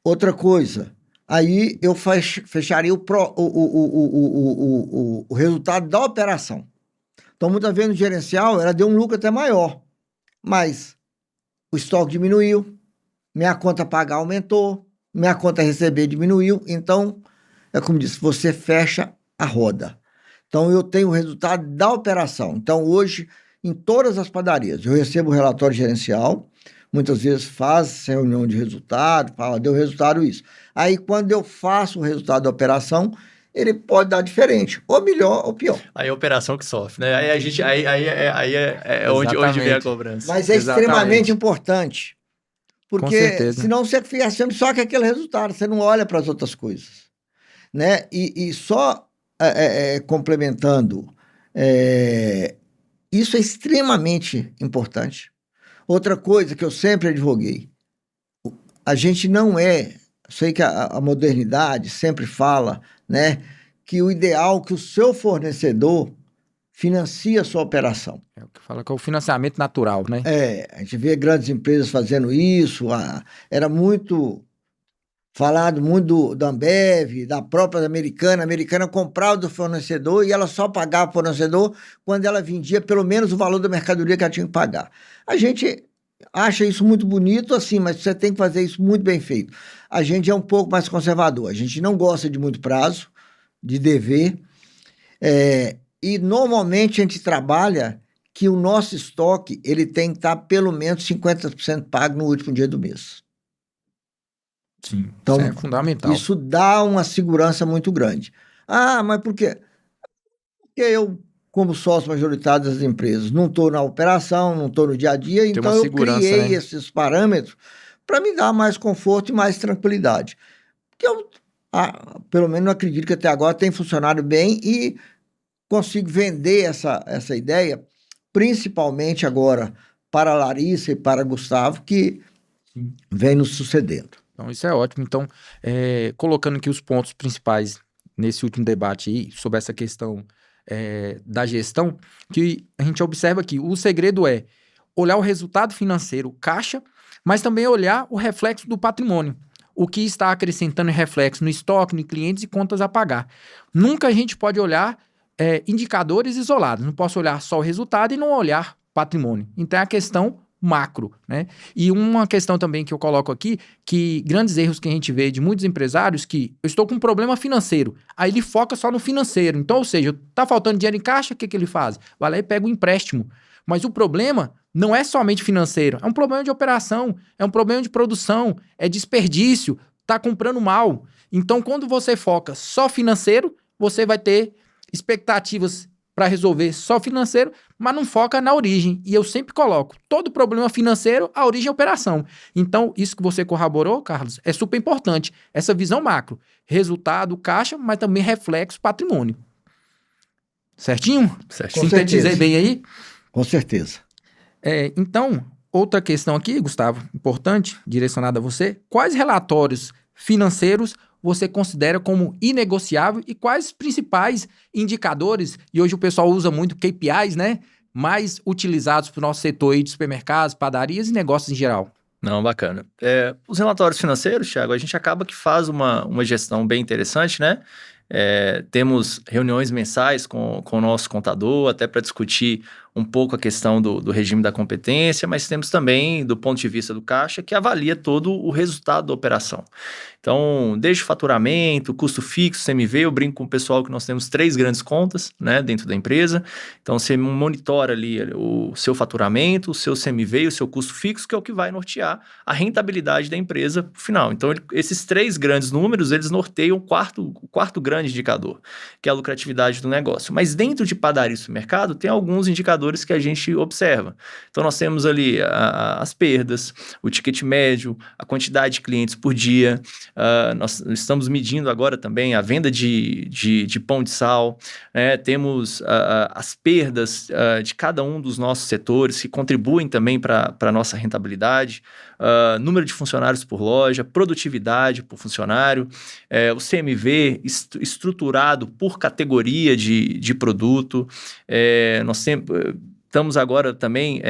Speaker 2: Outra coisa, aí eu fecharia o resultado da operação. Então, muitas vezes no gerencial, ela deu um lucro até maior, mas o estoque diminuiu, minha conta a pagar aumentou, minha conta a receber diminuiu, então, como disse, você fecha a roda. Então, eu tenho o resultado da operação. Então, hoje, em todas as padarias, eu recebo o relatório gerencial, muitas vezes faz reunião de resultado, fala, deu resultado isso. Aí, quando eu faço o resultado da operação, ele pode dar diferente, ou melhor ou pior.
Speaker 3: Aí é a operação que sofre, né? Aí é onde vem a cobrança.
Speaker 2: Mas é extremamente importante, porque senão você fica achando só que aquele resultado, você não olha para as outras coisas, né? E só complementando, Isso é extremamente importante. Outra coisa que eu sempre advoguei, a gente não é, sei que a modernidade sempre fala, né, que o ideal é que o seu fornecedor financie a sua operação.
Speaker 1: É o que fala que é o financiamento natural, né?
Speaker 2: A gente vê grandes empresas fazendo isso, era muito falado muito da Ambev, da própria Americana. A Americana comprava do fornecedor e ela só pagava o fornecedor quando ela vendia pelo menos o valor da mercadoria que ela tinha que pagar. A gente acha isso muito bonito, assim, mas você tem que fazer isso muito bem feito. A gente é um pouco mais conservador, a gente não gosta de muito prazo, de dever, e normalmente a gente trabalha que o nosso estoque ele tem que estar pelo menos 50% pago no último dia do mês.
Speaker 1: Sim,
Speaker 2: Então,
Speaker 1: isso é fundamental.
Speaker 2: isso dá uma segurança muito grande. Ah, mas por quê? Porque eu, como sócio majoritário das empresas, não estou na operação, não estou no dia a dia,
Speaker 1: Tem
Speaker 2: então
Speaker 1: uma
Speaker 2: eu
Speaker 1: segurança,
Speaker 2: criei
Speaker 1: né?
Speaker 2: esses parâmetros para me dar mais conforto e mais tranquilidade. Que eu, pelo menos, acredito que até agora tem funcionado bem e consigo vender essa ideia, principalmente agora para a Larissa e para Gustavo, que
Speaker 1: Sim.
Speaker 2: vem nos sucedendo.
Speaker 1: Então, isso é ótimo. Então, colocando aqui os pontos principais nesse último debate aí, sobre essa questão da gestão, que a gente observa aqui, o segredo é olhar o resultado financeiro, caixa, mas também olhar o reflexo do patrimônio. O que está acrescentando reflexo no estoque, em clientes e contas a pagar. Nunca a gente pode olhar indicadores isolados. Não posso olhar só o resultado e não olhar patrimônio. Então, é a questão macro, né? E uma questão também que eu coloco aqui, que grandes erros que a gente vê de muitos empresários, que eu estou com um problema financeiro, aí ele foca só no financeiro. Então, ou seja, tá faltando dinheiro em caixa, o que ele faz? Vai lá e pega um empréstimo. Mas o problema não é somente financeiro, é um problema de operação, é um problema de produção, é desperdício, tá comprando mal. Então, quando você foca só financeiro, você vai ter expectativas para resolver só financeiro, mas não foca na origem. E eu sempre coloco, todo problema financeiro, a origem é a operação. Então, isso que você corroborou, Carlos, é super importante. Essa visão macro. Resultado, caixa, mas também reflexo, patrimônio. Certinho?
Speaker 3: Certinho.
Speaker 1: Sintetizei bem aí?
Speaker 2: Com certeza.
Speaker 1: Então, outra questão aqui, Gustavo, importante, direcionada a você. Quais relatórios financeiros você considera como inegociável e quais principais indicadores, e hoje o pessoal usa muito KPIs, né? Mais utilizados para o nosso setor aí de supermercados, padarias e negócios em geral?
Speaker 3: Não, bacana. Os relatórios financeiros, Thiago, a gente acaba que faz uma gestão bem interessante, né? Temos reuniões mensais com o nosso contador, até para discutir um pouco a questão do regime da competência, mas temos também, do ponto de vista do caixa, que avalia todo o resultado da operação. Então, desde faturamento, custo fixo, CMV, eu brinco com o pessoal que nós temos 3 grandes contas, né, dentro da empresa. Então, você monitora ali o seu faturamento, o seu CMV e o seu custo fixo, que é o que vai nortear a rentabilidade da empresa no final. Então, esses 3 grandes números, eles norteiam o quarto grande indicador, que é a lucratividade do negócio. Mas dentro de padaria e supermercado, tem alguns indicadores que a gente observa. Então, nós temos ali as perdas, o ticket médio, a quantidade de clientes por dia. Nós estamos medindo agora também a venda de pão de sal, né? Temos as perdas de cada um dos nossos setores que contribuem também para a nossa rentabilidade, número de funcionários por loja, produtividade por funcionário, o CMV estruturado por categoria de produto. Nós estamos agora também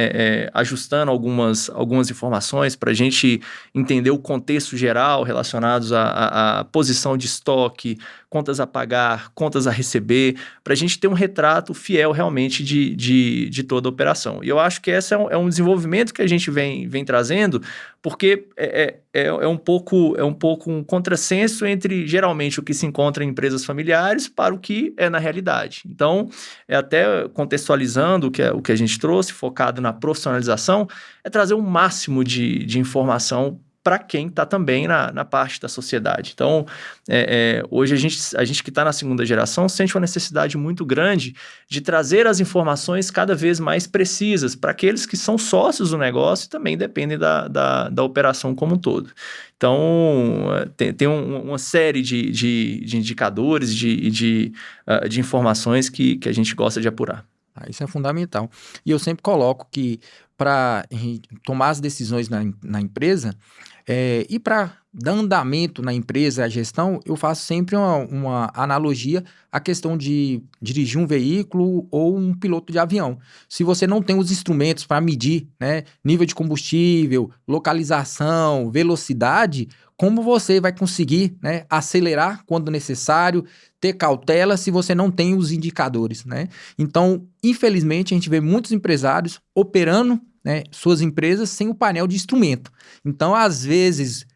Speaker 3: ajustando algumas informações para a gente entender o contexto geral relacionados à posição de estoque, contas a pagar, contas a receber, para a gente ter um retrato fiel realmente de toda a operação. E eu acho que esse é um desenvolvimento que a gente vem trazendo, porque é um pouco um contrassenso entre, geralmente, o que se encontra em empresas familiares para o que é na realidade. Então, até contextualizando o que a gente trouxe, focado na profissionalização, é trazer um máximo de informação para quem está também na parte da sociedade. Então, hoje a gente que está na segunda geração sente uma necessidade muito grande de trazer as informações cada vez mais precisas para aqueles que são sócios do negócio e também dependem da operação como um todo. Então, tem uma série de indicadores, de informações que a gente gosta de apurar.
Speaker 1: Isso é fundamental. E eu sempre coloco que para tomar as decisões na empresa e para dar andamento na empresa, a gestão, eu faço sempre uma analogia à questão de dirigir um veículo ou um piloto de avião. Se você não tem os instrumentos para medir, né, nível de combustível, localização, velocidade, como você vai conseguir, né, acelerar quando necessário, ter cautela se você não tem os indicadores, né? Então, infelizmente, a gente vê muitos empresários operando, né, suas empresas sem o painel de instrumento. Então, às vezes,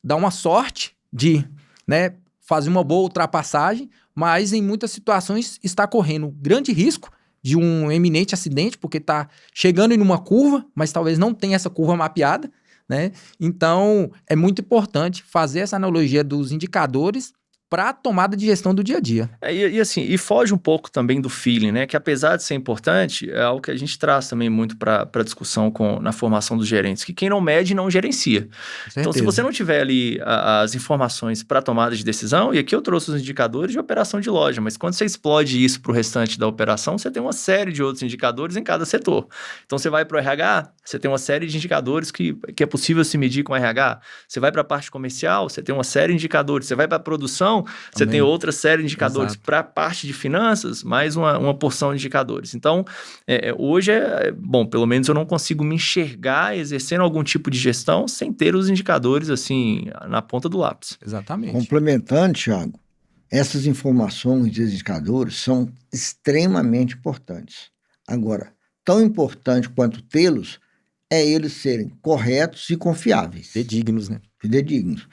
Speaker 1: dá uma sorte de, né, fazer uma boa ultrapassagem, mas em muitas situações está correndo grande risco de um eminente acidente, porque está chegando em uma curva, mas talvez não tenha essa curva mapeada, né? Então, é muito importante fazer essa analogia dos indicadores para a tomada de gestão do dia a dia.
Speaker 3: E foge um pouco também do feeling, né? Que apesar de ser importante, é algo que a gente traz também muito para discussão na formação dos gerentes, que quem não mede não gerencia. Então, se você não tiver ali as informações para tomada de decisão, e aqui eu trouxe os indicadores de operação de loja, mas quando você explode isso para o restante da operação, você tem uma série de outros indicadores em cada setor. Então, você vai para o RH, você tem uma série de indicadores que é possível se medir com o RH. Você vai para a parte comercial, você tem uma série de indicadores. Você vai para a produção, você tem outra série de indicadores. Para a parte de finanças, mais uma porção de indicadores. Então, hoje bom, pelo menos eu não consigo me enxergar exercendo algum tipo de gestão sem ter os indicadores assim na ponta do lápis.
Speaker 1: Exatamente.
Speaker 2: Complementando, Thiago, essas informações e indicadores são extremamente importantes. Agora, tão importante quanto tê-los é eles serem corretos e confiáveis.
Speaker 1: Fidedignos, né?
Speaker 2: Fidedignos.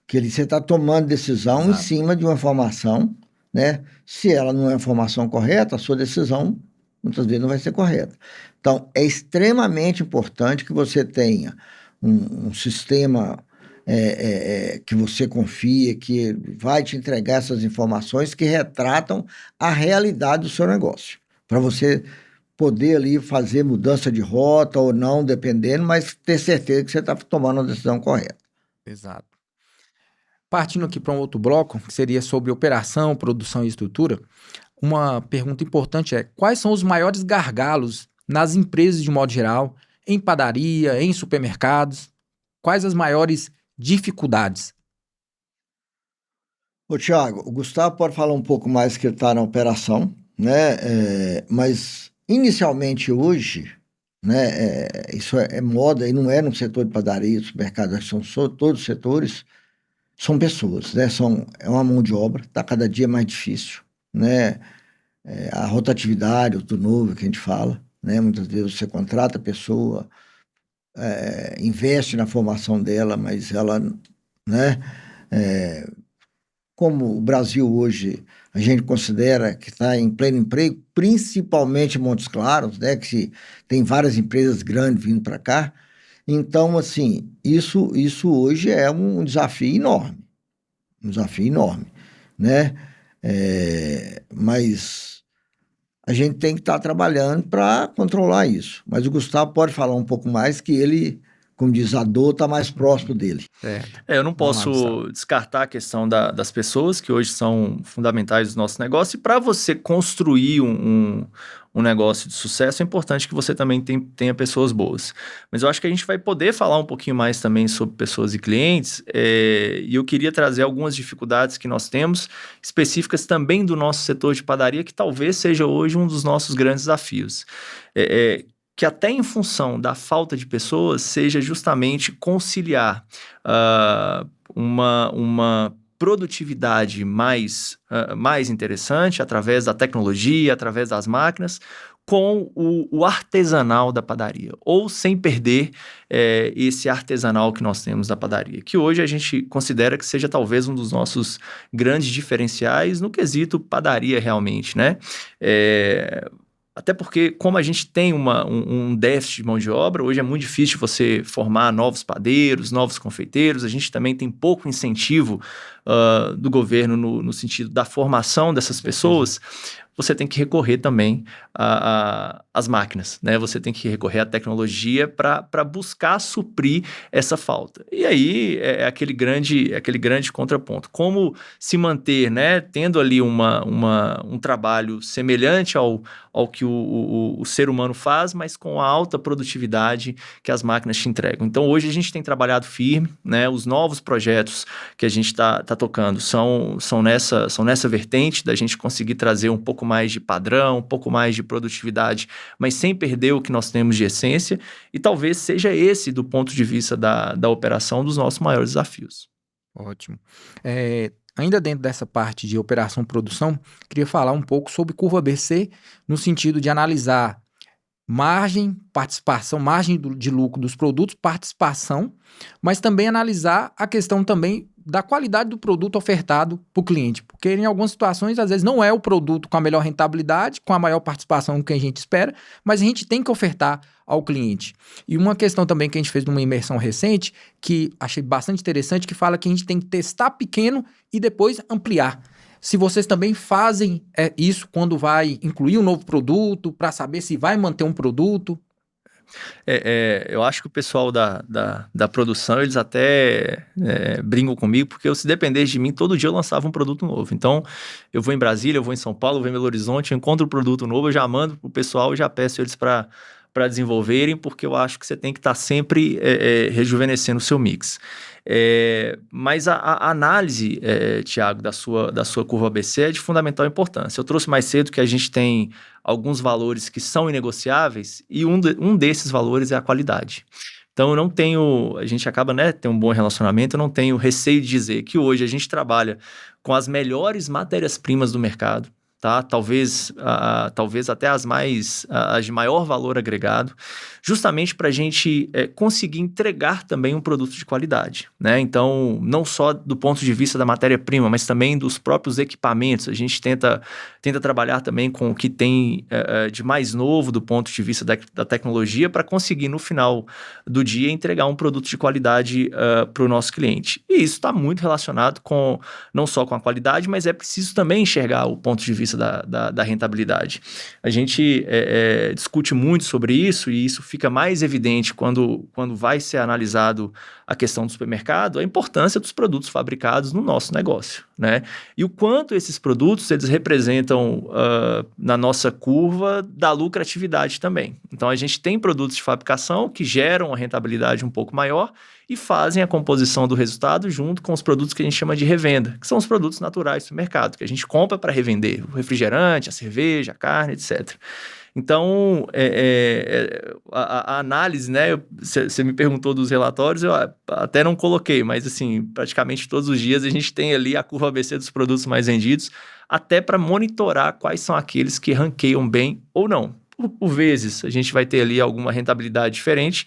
Speaker 2: Porque ali você está tomando decisão em cima de uma informação, né? Se ela não é a informação correta, a sua decisão muitas vezes não vai ser correta. Então, é extremamente importante que você tenha um sistema que você confia, que vai te entregar essas informações que retratam a realidade do seu negócio. Para você poder ali fazer mudança de rota ou não, dependendo, mas ter certeza que você está tomando a decisão correta.
Speaker 1: Exato. Partindo aqui para um outro bloco, que seria sobre operação, produção e estrutura, uma pergunta importante é: quais são os maiores gargalos nas empresas de modo geral, em padaria, em supermercados? Quais as maiores dificuldades?
Speaker 2: Ô, Thiago, o Gustavo pode falar um pouco mais que ele está na operação, né? Mas inicialmente hoje, né? Isso é moda e não é no setor de padaria, supermercado, são todos os setores. São pessoas, né? É uma mão de obra, está cada dia mais difícil, né? A rotatividade, o turnover que a gente fala, né? Muitas vezes você contrata a pessoa, investe na formação dela, mas ela, né? Como o Brasil hoje, a gente considera que está em pleno emprego, principalmente em Montes Claros, né? Que tem várias empresas grandes vindo para cá. Então, assim, isso hoje é um desafio enorme, né? Mas a gente tem que estar trabalhando para controlar isso. Mas o Gustavo pode falar um pouco mais, que ele, como diz, a dor está mais próximo dele.
Speaker 3: Eu não posso descartar a questão das pessoas, que hoje são fundamentais do nosso negócio, e para você construir um negócio de sucesso, é importante que você também tenha pessoas boas. Mas eu acho que a gente vai poder falar um pouquinho mais também sobre pessoas e clientes, e eu queria trazer algumas dificuldades que nós temos, específicas também do nosso setor de padaria, que talvez seja hoje um dos nossos grandes desafios. Que até em função da falta de pessoas, seja justamente conciliar uma produtividade mais interessante através da tecnologia, através das máquinas, com o artesanal da padaria, ou sem perder esse artesanal que nós temos da padaria, que hoje a gente considera que seja talvez um dos nossos grandes diferenciais no quesito padaria realmente, né? Até porque, como a gente tem um déficit de mão de obra, hoje é muito difícil você formar novos padeiros, novos confeiteiros. A gente também tem pouco incentivo do governo no sentido da formação dessas pessoas. você tem que recorrer também às máquinas, né? Você tem que recorrer à tecnologia para buscar suprir essa falta. E aí é aquele grande contraponto. Como se manter, né, tendo ali um trabalho semelhante ao que o ser humano faz, mas com a alta produtividade que as máquinas te entregam. Então, hoje a gente tem trabalhado firme, né? Os novos projetos que a gente está tocando são nessa vertente da gente conseguir trazer um pouco mais de padrão, um pouco mais de produtividade, mas sem perder o que nós temos de essência, e talvez seja esse, do ponto de vista da operação, dos nossos maiores desafios.
Speaker 1: Ótimo. Ainda dentro dessa parte de operação e produção, queria falar um pouco sobre curva ABC, no sentido de analisar margem, participação, margem de lucro dos produtos, participação, mas também analisar a questão também da qualidade do produto ofertado para o cliente, porque em algumas situações, às vezes, não é o produto com a melhor rentabilidade, com a maior participação que a gente espera, mas a gente tem que ofertar ao cliente. E uma questão também que a gente fez numa imersão recente, que achei bastante interessante, que fala que a gente tem que testar pequeno e depois ampliar. Se vocês também fazem isso quando vai incluir um novo produto, para saber se vai manter um produto.
Speaker 3: Eu acho que o pessoal da produção, eles até brincam comigo, porque se dependesse de mim, todo dia eu lançava um produto novo. Então, eu vou em Brasília, eu vou em São Paulo, eu vou em Belo Horizonte, eu encontro um produto novo, eu já mando pro pessoal e já peço eles para desenvolverem, porque eu acho que você tem que estar sempre rejuvenescendo o seu mix. Mas a análise, Thiago, da sua curva ABC é de fundamental importância. Eu trouxe mais cedo que a gente tem alguns valores que são inegociáveis e um desses valores é a qualidade. Então, eu não tenho... A gente acaba, né, ter um bom relacionamento, eu não tenho receio de dizer que hoje a gente trabalha com as melhores matérias-primas do mercado, tá? Talvez até as de maior valor agregado, justamente para a gente conseguir entregar também um produto de qualidade, né? Então, não só do ponto de vista da matéria-prima, mas também dos próprios equipamentos. A gente tenta trabalhar também com o que tem de mais novo do ponto de vista da tecnologia para conseguir, no final do dia, entregar um produto de qualidade para o nosso cliente. E isso está muito relacionado não só com a qualidade, mas é preciso também enxergar o ponto de vista da rentabilidade. A gente discute muito sobre isso e isso fica mais evidente quando vai ser analisado a questão do supermercado, a importância dos produtos fabricados no nosso negócio, né? E o quanto esses produtos eles representam na nossa curva da lucratividade também. Então, a gente tem produtos de fabricação que geram uma rentabilidade um pouco maior e fazem a composição do resultado junto com os produtos que a gente chama de revenda, que são os produtos naturais do mercado, que a gente compra para revender, o refrigerante, a cerveja, a carne, etc. Então, a análise, né? Você me perguntou dos relatórios, eu até não coloquei, mas assim, praticamente todos os dias a gente tem ali a curva ABC dos produtos mais vendidos, até para monitorar quais são aqueles que ranqueiam bem ou não. Por vezes, a gente vai ter ali alguma rentabilidade diferente,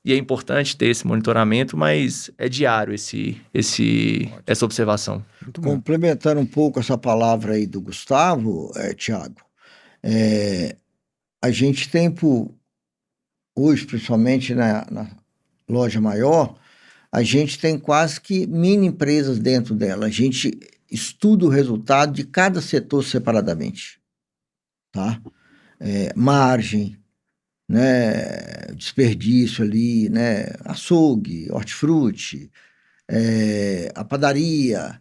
Speaker 3: e é importante ter esse monitoramento, mas é diário essa observação.
Speaker 2: Muito bom. Complementando um pouco essa palavra aí do Gustavo, Thiago, a gente tem hoje, principalmente na loja maior, a gente tem quase que mini empresas dentro dela. A gente estuda o resultado de cada setor separadamente, tá? Margem, né, desperdício ali, né, açougue, hortifruti, a padaria.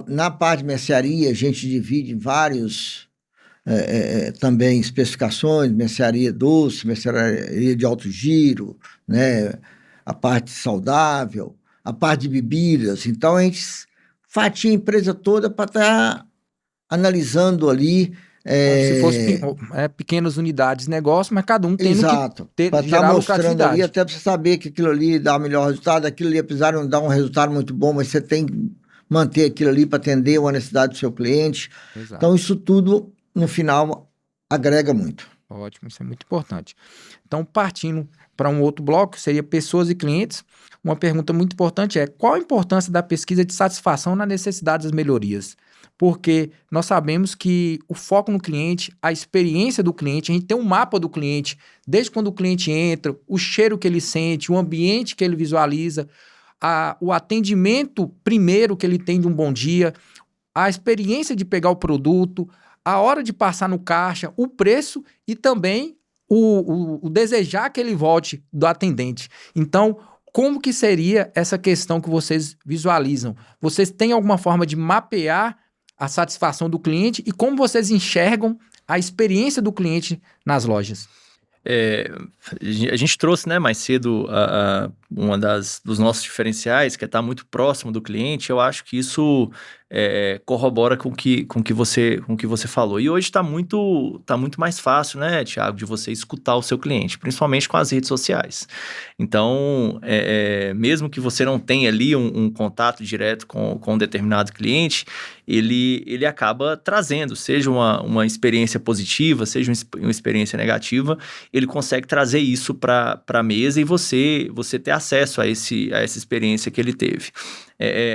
Speaker 2: Na parte de mercearia, a gente divide em vários também especificações, mercearia doce, mercearia de alto giro, né, a parte saudável, a parte de bebidas. Então, a gente fatia a empresa toda para estar analisando ali.
Speaker 1: Se fosse pequenas unidades de negócio, mas cada um tendo que
Speaker 2: para estar mostrando ali, até para você saber que aquilo ali dá o melhor resultado, aquilo ali, apesar de não dar um resultado muito bom, mas você tem que manter aquilo ali para atender a necessidade do seu cliente. Exato. Então, isso tudo, no final, agrega muito.
Speaker 1: Ótimo, isso é muito importante. Então, partindo para um outro bloco, seria pessoas e clientes. Uma pergunta muito importante é: qual a importância da pesquisa de satisfação na necessidade das melhorias? Porque nós sabemos que o foco no cliente, a experiência do cliente, a gente tem um mapa do cliente, desde quando o cliente entra, o cheiro que ele sente, o ambiente que ele visualiza, o atendimento primeiro que ele tem de um bom dia, a experiência de pegar o produto, a hora de passar no caixa, o preço e também o desejar que ele volte do atendente. Então, como que seria essa questão que vocês visualizam? Vocês têm alguma forma de mapear a satisfação do cliente e como vocês enxergam a experiência do cliente nas lojas?
Speaker 3: A gente trouxe, né, mais cedo uma dos nossos diferenciais, que é estar muito próximo do cliente. Eu acho que isso corrobora com o que você falou. E hoje está muito mais fácil, né, Thiago, de você escutar o seu cliente, principalmente com as redes sociais. Então, mesmo que você não tenha ali um contato direto com um determinado cliente, ele acaba trazendo, seja uma experiência positiva, seja uma experiência negativa, ele consegue trazer isso para a mesa e você ter acesso a essa experiência que ele teve.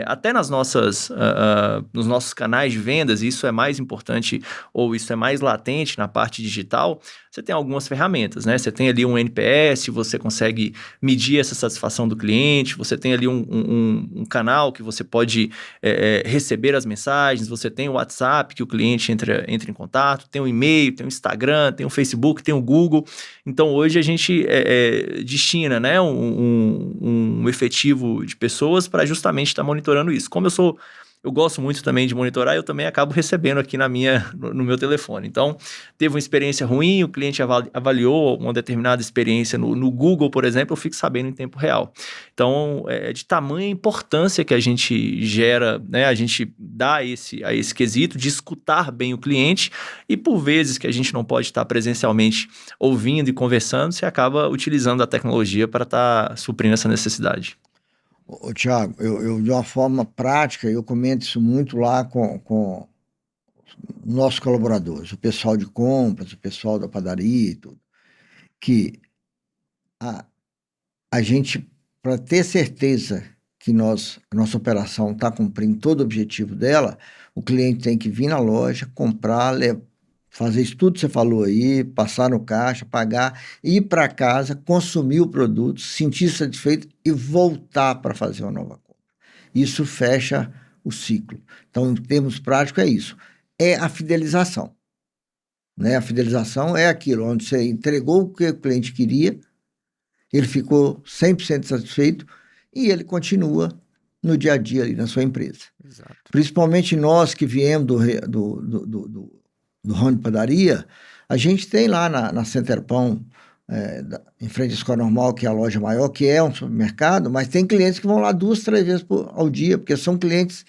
Speaker 3: Até nos nossos canais de vendas, isso é mais importante ou isso é mais latente na parte digital, você tem algumas ferramentas, né? Você tem ali um NPS, você consegue medir essa satisfação do cliente, você tem ali um canal que você pode receber as mensagens, você tem o WhatsApp que o cliente entra em contato, tem o e-mail, tem o Instagram, tem o Facebook, tem o Google. Então, hoje a gente destina, né, um efetivo de pessoas para justamente estar monitorando isso. Como eu gosto muito também de monitorar, eu também acabo recebendo aqui no meu telefone. Então, teve uma experiência ruim, o cliente avaliou uma determinada experiência no Google, por exemplo, eu fico sabendo em tempo real. Então, de tamanha importância que a gente gera, né, a gente dá a esse quesito de escutar bem o cliente e por vezes que a gente não pode estar presencialmente ouvindo e conversando, você acaba utilizando a tecnologia para estar suprindo essa necessidade.
Speaker 2: Tiago, eu de uma forma prática, eu comento isso muito lá com nossos colaboradores, o pessoal de compras, o pessoal da padaria e tudo, que a gente, para ter certeza que a nossa operação está cumprindo todo o objetivo dela, o cliente tem que vir na loja, comprar, fazer isso tudo que você falou aí, passar no caixa, pagar, ir para casa, consumir o produto, sentir satisfeito e voltar para fazer uma nova compra. Isso fecha o ciclo. Então, em termos práticos, é isso. É a fidelização. Né? A fidelização é aquilo onde você entregou o que o cliente queria, ele ficou 100% satisfeito e ele continua no dia a dia ali na sua empresa.
Speaker 1: Exato.
Speaker 2: Principalmente nós que viemos do ramo de padaria, a gente tem lá na Center Pão, em frente à Escola Normal, que é a loja maior, que é um supermercado, mas tem clientes que vão lá 2, 3 vezes ao dia, porque são clientes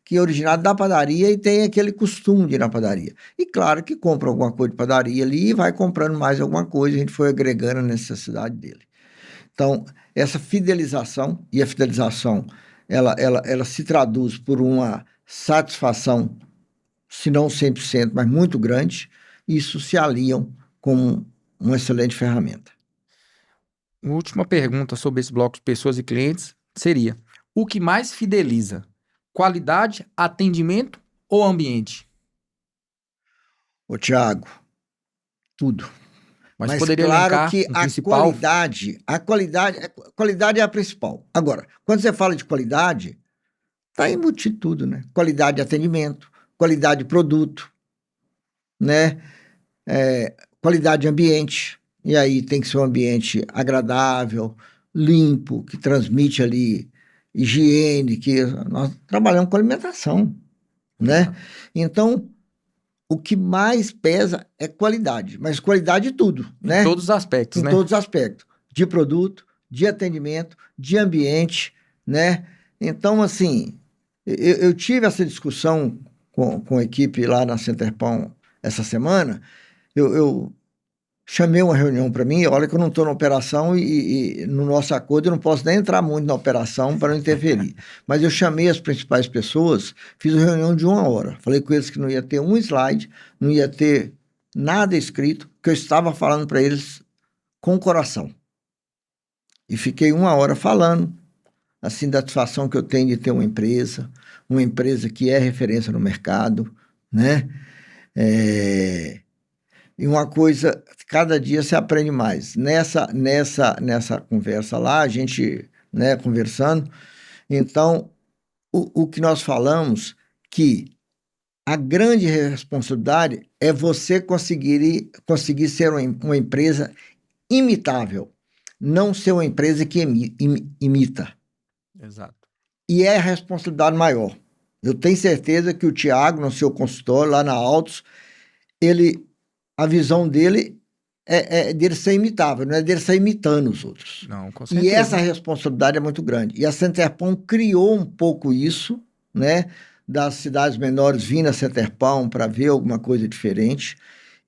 Speaker 2: que é originado da padaria e tem aquele costume de ir na padaria. E claro que compra alguma coisa de padaria ali e vai comprando mais alguma coisa, a gente foi agregando a necessidade dele. Então, essa fidelização, e a fidelização, ela se traduz por uma satisfação, se não 100%, mas muito grande, e isso se aliam com uma excelente ferramenta.
Speaker 1: Última pergunta sobre esse bloco de pessoas e clientes seria: o que mais fideliza? Qualidade, atendimento ou ambiente?
Speaker 2: Ô, Thiago, tudo.
Speaker 1: Mas
Speaker 2: Mas
Speaker 1: poderia
Speaker 2: claro
Speaker 1: elencar
Speaker 2: que
Speaker 1: um
Speaker 2: a
Speaker 1: principal?
Speaker 2: qualidade é a principal. Agora, quando você fala de qualidade, está embutido tudo, né? Qualidade de atendimento, qualidade de produto, né? Qualidade de ambiente. E aí tem que ser um ambiente agradável, limpo, que transmite ali higiene, que nós trabalhamos com alimentação, né? Então, o que mais pesa é qualidade, mas qualidade de tudo, né?
Speaker 1: Em todos os aspectos,
Speaker 2: Em
Speaker 1: né?
Speaker 2: todos os aspectos, de produto, de atendimento, de ambiente, né? Então, assim, eu tive essa discussão com a equipe lá na Centerpão essa semana, eu chamei uma reunião para mim, olha que eu não estou na operação e no nosso acordo eu não posso nem entrar muito na operação para não interferir. Mas eu chamei as principais pessoas, fiz uma reunião de 1 hora. Falei com eles que não ia ter um slide, não ia ter nada escrito, que eu estava falando para eles com o coração. E fiquei 1 hora falando, assim, da satisfação que eu tenho de ter uma empresa que é referência no mercado, né? E uma coisa, cada dia você aprende mais. Nessa conversa lá, a gente, né, conversando, então, o que nós falamos, que a grande responsabilidade é você conseguir ser uma empresa imitável, não ser uma empresa que imita.
Speaker 1: Exato.
Speaker 2: E é a responsabilidade maior. Eu tenho certeza que o Thiago, no seu consultório, lá na Altos, a visão dele é dele ser imitável, não é dele ser imitando os outros.
Speaker 1: Não, com certeza.
Speaker 2: E essa responsabilidade é muito grande. E a Centerpão criou um pouco isso, né? Das cidades menores vindo a Centerpão para ver alguma coisa diferente.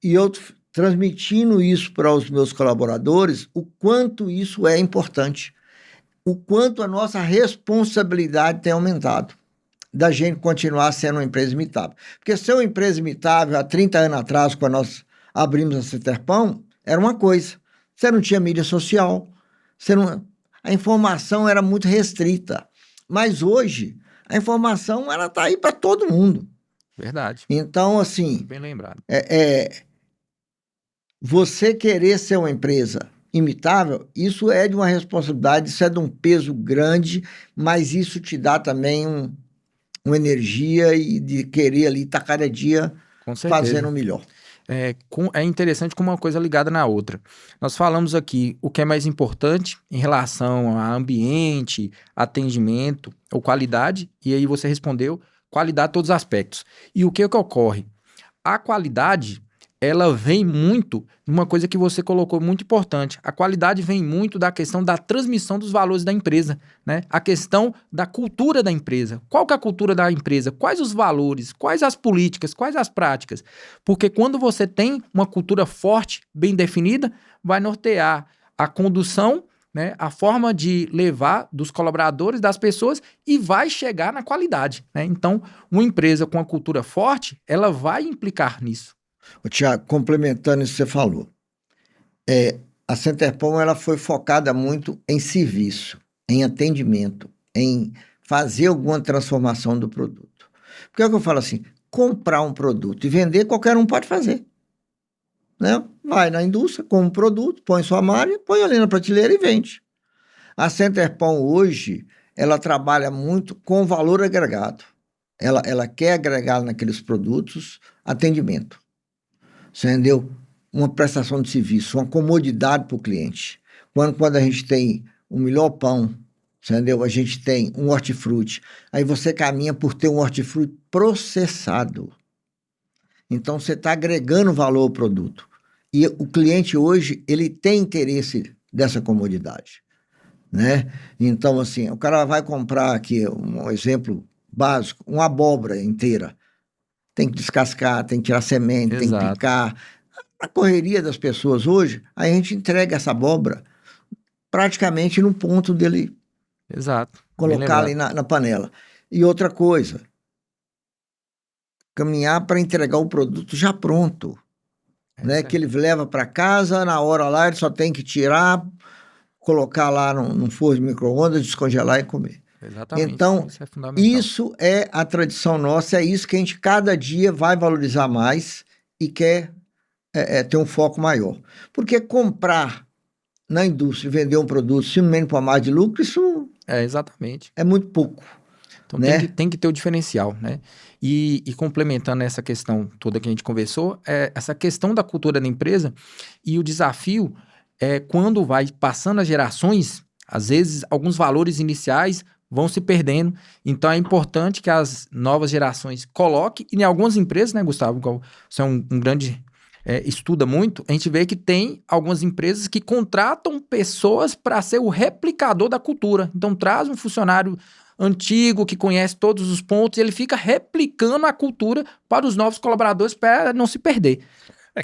Speaker 2: E eu transmitindo isso para os meus colaboradores, o quanto isso é importante. O quanto a nossa responsabilidade tem aumentado da gente continuar sendo uma empresa imitável. Porque ser uma empresa imitável, há 30 anos atrás, quando nós abrimos a Centerpão, era uma coisa. Você não tinha mídia social, a informação era muito restrita. Mas hoje, a informação ela está aí para todo mundo.
Speaker 1: Verdade.
Speaker 2: Então, assim,
Speaker 1: Bem lembrado.
Speaker 2: Você querer ser uma empresa imitável, isso é de uma responsabilidade, isso é de um peso grande, mas isso te dá também uma energia e de querer ali estar cada dia
Speaker 1: Com certeza.
Speaker 2: fazendo o melhor.
Speaker 1: É interessante como uma coisa ligada na outra. Nós falamos aqui o que é mais importante em relação a ambiente, atendimento ou qualidade, e aí você respondeu qualidade em todos os aspectos. E o que ocorre? A qualidade, ela vem muito de uma coisa que você colocou muito importante. A qualidade vem muito da questão da transmissão dos valores da empresa, né? A questão da cultura da empresa. Qual que é a cultura da empresa? Quais os valores? Quais as políticas? Quais as práticas? Porque quando você tem uma cultura forte, bem definida, vai nortear a condução, né, a forma de levar dos colaboradores, das pessoas, e vai chegar na qualidade, né? Então, uma empresa com a cultura forte, ela vai implicar nisso.
Speaker 2: Tiago, complementando isso que você falou, a Centerpão ela foi focada muito em serviço, em atendimento, em fazer alguma transformação do produto. Porque é o que eu falo assim, comprar um produto e vender, qualquer um pode fazer. Né? Vai na indústria, compra um produto, põe sua marca, põe ali na prateleira e vende. A Centerpão hoje, ela trabalha muito com valor agregado. Ela quer agregar naqueles produtos atendimento. Você entendeu? Uma prestação de serviço, uma comodidade para o cliente. Quando a gente tem o melhor pão, você entendeu? A gente tem um hortifruti, aí você caminha por ter um hortifruti processado. Então, você está agregando valor ao produto. E o cliente hoje, ele tem interesse dessa comodidade, né? Então, assim, o cara vai comprar aqui, um exemplo básico, uma abóbora inteira. Tem que descascar, tem que tirar semente, tem que picar. A correria das pessoas hoje, a gente entrega essa abóbora praticamente no ponto dele colocar ali na panela. E outra coisa, caminhar para entregar o produto já pronto, né? Que ele leva para casa, na hora lá ele só tem que tirar, colocar lá num forno de micro-ondas, descongelar e comer.
Speaker 1: Exatamente.
Speaker 2: Então,
Speaker 1: isso é fundamental.
Speaker 2: Isso é a tradição nossa, é isso que a gente cada dia vai valorizar mais e quer ter um foco maior. Porque comprar na indústria e vender um produto simplesmente para mais de lucro, isso
Speaker 1: exatamente.
Speaker 2: É muito pouco.
Speaker 1: Então
Speaker 2: né?
Speaker 1: tem que ter o diferencial, né? E complementando essa questão toda que a gente conversou, essa questão da cultura da empresa e o desafio quando vai passando as gerações, às vezes alguns valores iniciais vão se perdendo. Então é importante que as novas gerações coloquem, e em algumas empresas, né, Gustavo, você é um grande estuda muito, a gente vê que tem algumas empresas que contratam pessoas para ser o replicador da cultura. Então traz um funcionário antigo que conhece todos os pontos e ele fica replicando a cultura para os novos colaboradores para não se perder.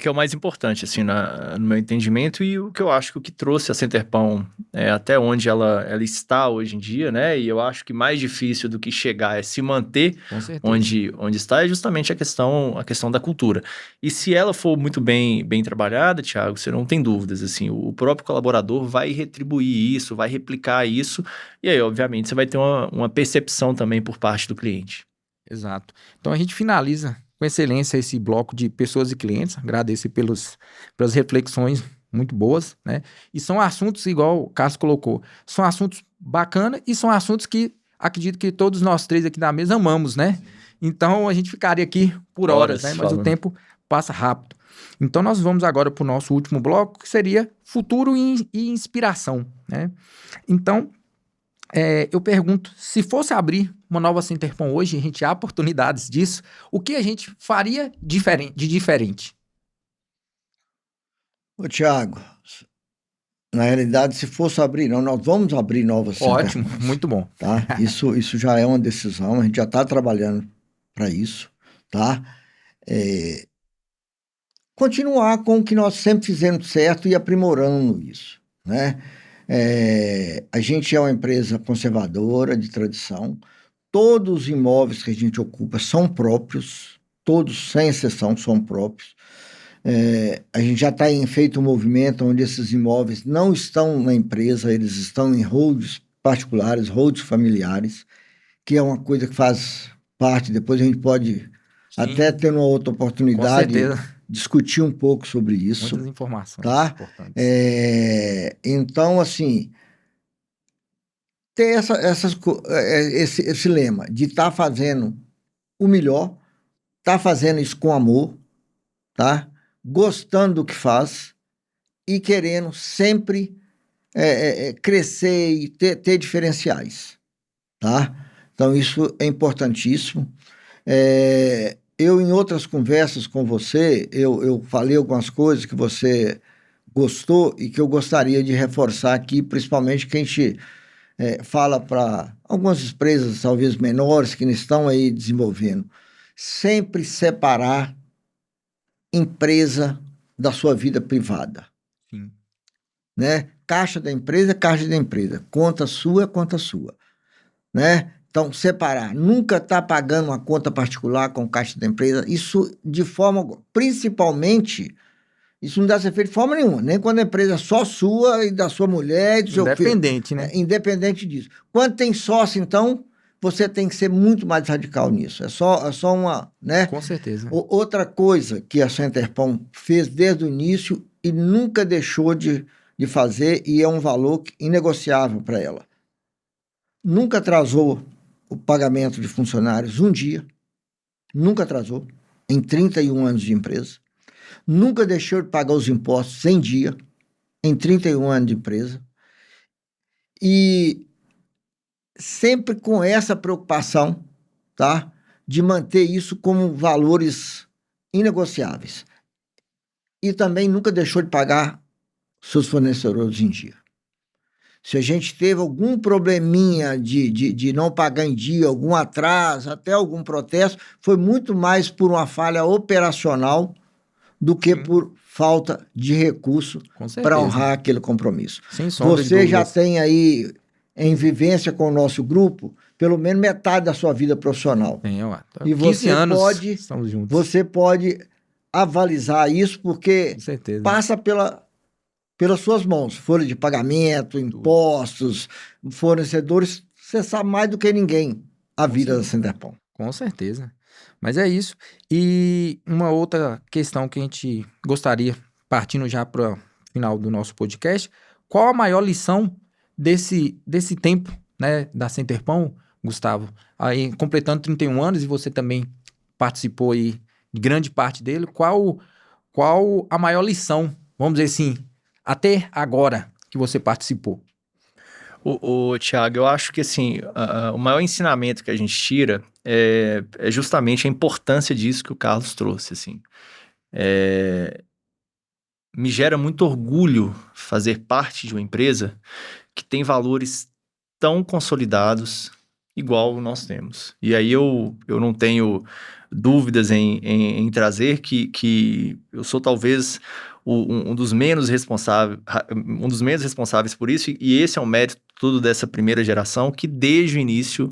Speaker 3: Que é o mais importante, assim, no meu entendimento, e o que eu acho que o que trouxe a Centerpão até onde ela está hoje em dia, né? E eu acho que mais difícil do que chegar é se manter onde está, é justamente a questão da cultura. E se ela for muito bem trabalhada, Thiago, você não tem dúvidas, assim, o próprio colaborador vai retribuir isso, vai replicar isso, e aí, obviamente, você vai ter uma percepção também por parte do cliente.
Speaker 1: Exato. Então, a gente finaliza com excelência esse bloco de pessoas e clientes. Agradeço pelas reflexões muito boas, né? E são assuntos, igual o Cássio colocou, são assuntos bacanas e são assuntos que acredito que todos nós três aqui da mesa amamos, né? Então a gente ficaria aqui por horas, né? Mas
Speaker 3: falando.
Speaker 1: o tempo passa rápido. Então nós vamos agora para o nosso último bloco, que seria futuro e inspiração, né? Então eu pergunto, se fosse abrir uma nova Centerpon hoje, a gente há oportunidades disso, o que a gente faria de diferente?
Speaker 2: Ô, Thiago, na realidade, se fosse abrir, não, nós vamos abrir novas
Speaker 1: Ótimo,
Speaker 2: Centerpons,
Speaker 1: muito bom.
Speaker 2: tá? Isso já é uma decisão, a gente já está trabalhando para isso, tá? Continuar com o que nós sempre fizemos certo e aprimorando isso, né? A gente é uma empresa conservadora, de tradição. Todos os imóveis que a gente ocupa são próprios, todos, sem exceção, são próprios. A gente já está feito um movimento onde esses imóveis não estão na empresa, eles estão em holds particulares, holds familiares, que é uma coisa que faz parte, depois a gente pode até ter uma outra oportunidade discutir um pouco sobre isso.
Speaker 1: Muitas informações
Speaker 2: importantes. Então, assim, ter esse lema de estar fazendo o melhor, estar fazendo isso com amor, tá? Gostando do que faz e querendo sempre crescer e ter diferenciais, tá? Então, isso é importantíssimo. Eu, em outras conversas com você, eu falei algumas coisas que você gostou e que eu gostaria de reforçar aqui, principalmente que a gente fala para algumas empresas, talvez menores, que estão aí desenvolvendo. Sempre separar empresa da sua vida privada.
Speaker 1: Sim.
Speaker 2: Né? Caixa da empresa, caixa da empresa. Conta sua, conta sua. Né? Então, separar. Nunca está pagando uma conta particular com caixa da empresa. Isso de forma... Principalmente, isso não deve ser feito de forma nenhuma. Nem quando a empresa é só sua e da sua mulher e do seu filho.
Speaker 1: Independente, né?
Speaker 2: Independente disso. Quando tem sócio, então, você tem que ser muito mais radical nisso. É só uma... Né?
Speaker 1: Com certeza.
Speaker 2: Outra coisa que a Centerpon fez desde o início e nunca deixou de fazer, e é um valor inegociável para ela. Nunca atrasou o pagamento de funcionários um dia, nunca atrasou, em 31 anos de empresa, nunca deixou de pagar os impostos em dia, em 31 anos de empresa, e sempre com essa preocupação, tá, de manter isso como valores inegociáveis. E também nunca deixou de pagar seus fornecedores em dia. Se a gente teve algum probleminha de não pagar em dia, algum atraso, até algum protesto, foi muito mais por uma falha operacional do que por falta de recurso para honrar aquele compromisso.
Speaker 1: Sem sombra de dúvidas.
Speaker 2: Você já tem aí, em vivência com o nosso grupo, pelo menos metade da sua vida profissional.
Speaker 1: Tem,
Speaker 2: e
Speaker 1: 15 anos estamos juntos.
Speaker 2: Você pode avalizar isso, porque passa pelas suas mãos, folha de pagamento, impostos, fornecedores, você sabe mais do que ninguém a vida da Centerpon.
Speaker 1: Com certeza. Mas é isso. E uma outra questão que a gente gostaria, partindo já para o final do nosso podcast, qual a maior lição desse tempo, né, da Centerpon, Gustavo? Aí, completando 31 anos, e você também participou aí de grande parte dele, qual a maior lição, vamos dizer assim, até agora que você participou?
Speaker 3: Thiago, eu acho que assim, o maior ensinamento que a gente tira é justamente a importância disso que o Carlos trouxe. Assim. Me gera muito orgulho fazer parte de uma empresa que tem valores tão consolidados igual nós temos. E aí eu não tenho dúvidas em trazer que eu sou talvez um dos menos responsáveis por isso, e esse é um mérito tudo dessa primeira geração, que desde o início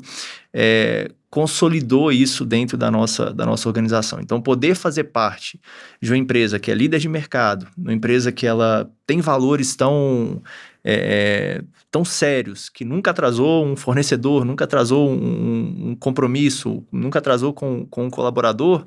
Speaker 3: consolidou isso dentro da nossa organização. Então, poder fazer parte de uma empresa que é líder de mercado, uma empresa que ela tem valores tão sérios, que nunca atrasou um fornecedor, nunca atrasou um compromisso, nunca atrasou com um colaborador,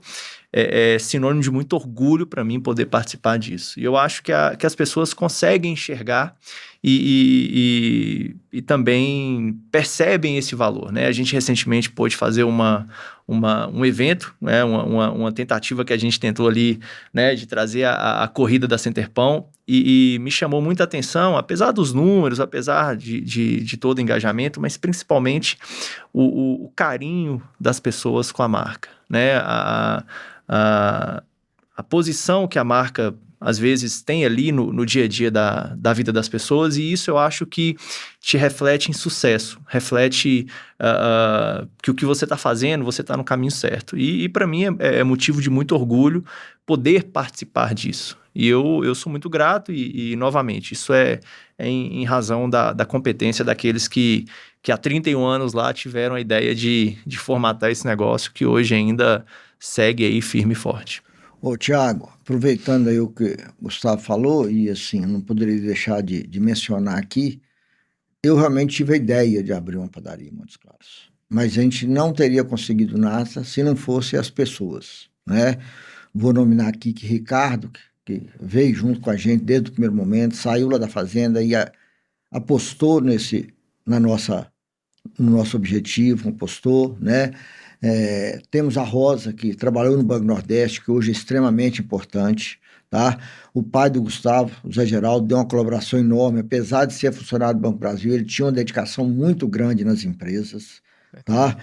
Speaker 3: é sinônimo de muito orgulho para mim poder participar disso. E eu acho que as pessoas conseguem enxergar e também percebem esse valor, né? A gente recentemente pôde fazer um evento, né? Uma tentativa que a gente tentou ali, né? De trazer a corrida da Centerpão e me chamou muita atenção, apesar dos números, apesar de todo o engajamento, mas principalmente o carinho das pessoas com a marca, né? A posição que a marca às vezes tem ali no dia a dia da vida das pessoas, e isso eu acho que te reflete em sucesso, reflete que o que você está fazendo, você está no caminho certo. E para mim é motivo de muito orgulho poder participar disso. E eu sou muito grato e novamente, isso é em razão da competência daqueles que há 31 anos lá tiveram a ideia de formatar esse negócio, que hoje ainda segue aí firme e forte.
Speaker 2: Ô, Tiago, aproveitando aí o que o Gustavo falou, e assim, não poderia deixar de mencionar aqui, eu realmente tive a ideia de abrir uma padaria em Montes Claros. Mas a gente não teria conseguido nada se não fosse as pessoas, né? Vou nominar aqui que Ricardo, que veio junto com a gente desde o primeiro momento, saiu lá da fazenda e apostou no nosso objetivo, apostou, né? Temos a Rosa, que trabalhou no Banco Nordeste, que hoje é extremamente importante, tá? O pai do Gustavo, o Zé Geraldo, deu uma colaboração enorme, apesar de ser funcionário do Banco Brasil, ele tinha uma dedicação muito grande nas empresas, tá?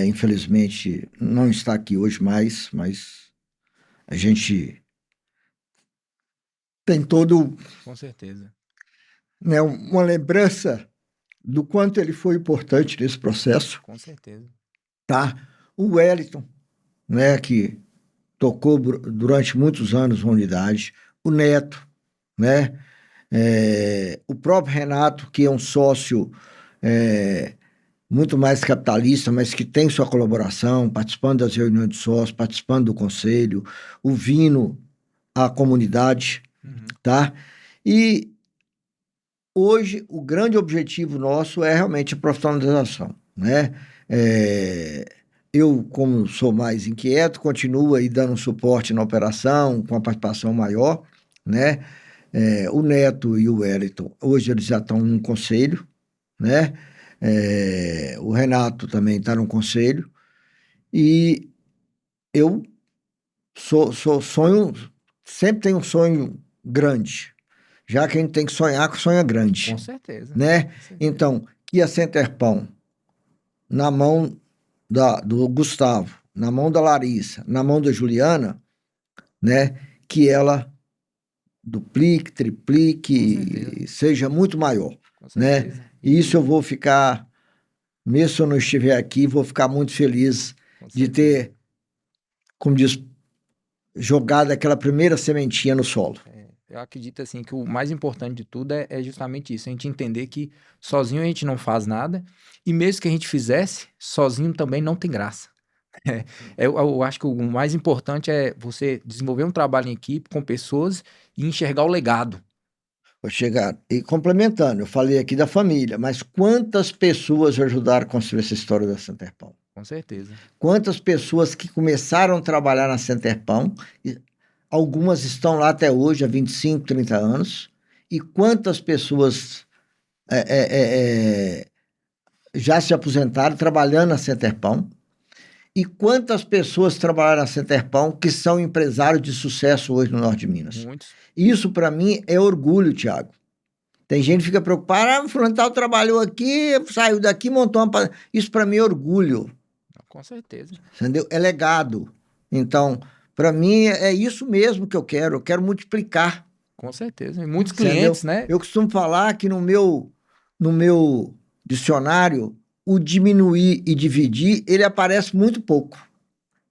Speaker 2: Infelizmente, não está aqui hoje mais, mas a gente tem todo...
Speaker 1: Com certeza.
Speaker 2: Né, uma lembrança do quanto ele foi importante nesse processo.
Speaker 1: Com certeza.
Speaker 2: Tá? O Wellington, né, que tocou durante muitos anos uma unidade, o Neto, né, o próprio Renato, que é um sócio muito mais capitalista, mas que tem sua colaboração, participando das reuniões de sócios, participando do conselho, o Vino, a comunidade, tá? E hoje o grande objetivo nosso é realmente a profissionalização, né? Eu, como sou mais inquieto, continuo aí dando suporte na operação, com a participação maior, né? O Neto e o Wellington, hoje eles já estão num conselho, né? O Renato também está no conselho, e eu sonho, sempre tenho um sonho grande, já que a gente tem que sonhar, sonha grande.
Speaker 1: Com certeza.
Speaker 2: Né?
Speaker 1: Com certeza.
Speaker 2: Então, que a Centerpão, na mão do Gustavo, na mão da Larissa, na mão da Juliana, né, que ela duplique, triplique, seja muito maior, né? E isso eu vou ficar, mesmo se eu não estiver aqui, vou ficar muito feliz de ter, como diz, jogado aquela primeira sementinha no solo.
Speaker 1: Eu acredito assim que o mais importante de tudo é justamente isso, a gente entender que sozinho a gente não faz nada, e mesmo que a gente fizesse, sozinho também não tem graça. Eu acho que o mais importante é você desenvolver um trabalho em equipe com pessoas e enxergar o legado.
Speaker 2: Vou chegar. E complementando, eu falei aqui da família, mas quantas pessoas ajudaram a construir essa história da Centerpão?
Speaker 1: Com certeza.
Speaker 2: Quantas pessoas que começaram a trabalhar na Centerpão, algumas estão lá até hoje, há 25, 30 anos, e quantas pessoas já se aposentaram trabalhando na Centerpão, e quantas pessoas trabalharam na Centerpão que são empresários de sucesso hoje no Norte de Minas.
Speaker 1: Muitos.
Speaker 2: Isso, para mim, é orgulho, Tiago. Tem gente que fica preocupada, fulano tal trabalhou aqui, saiu daqui, montou uma... Isso, para mim, é orgulho.
Speaker 1: Com certeza.
Speaker 2: Entendeu? É legado. Então, para mim, é isso mesmo que eu quero multiplicar.
Speaker 1: Com certeza. E muitos clientes,
Speaker 2: entendeu?
Speaker 1: né?
Speaker 2: Eu costumo falar que no meu dicionário, o diminuir e dividir, ele aparece muito pouco.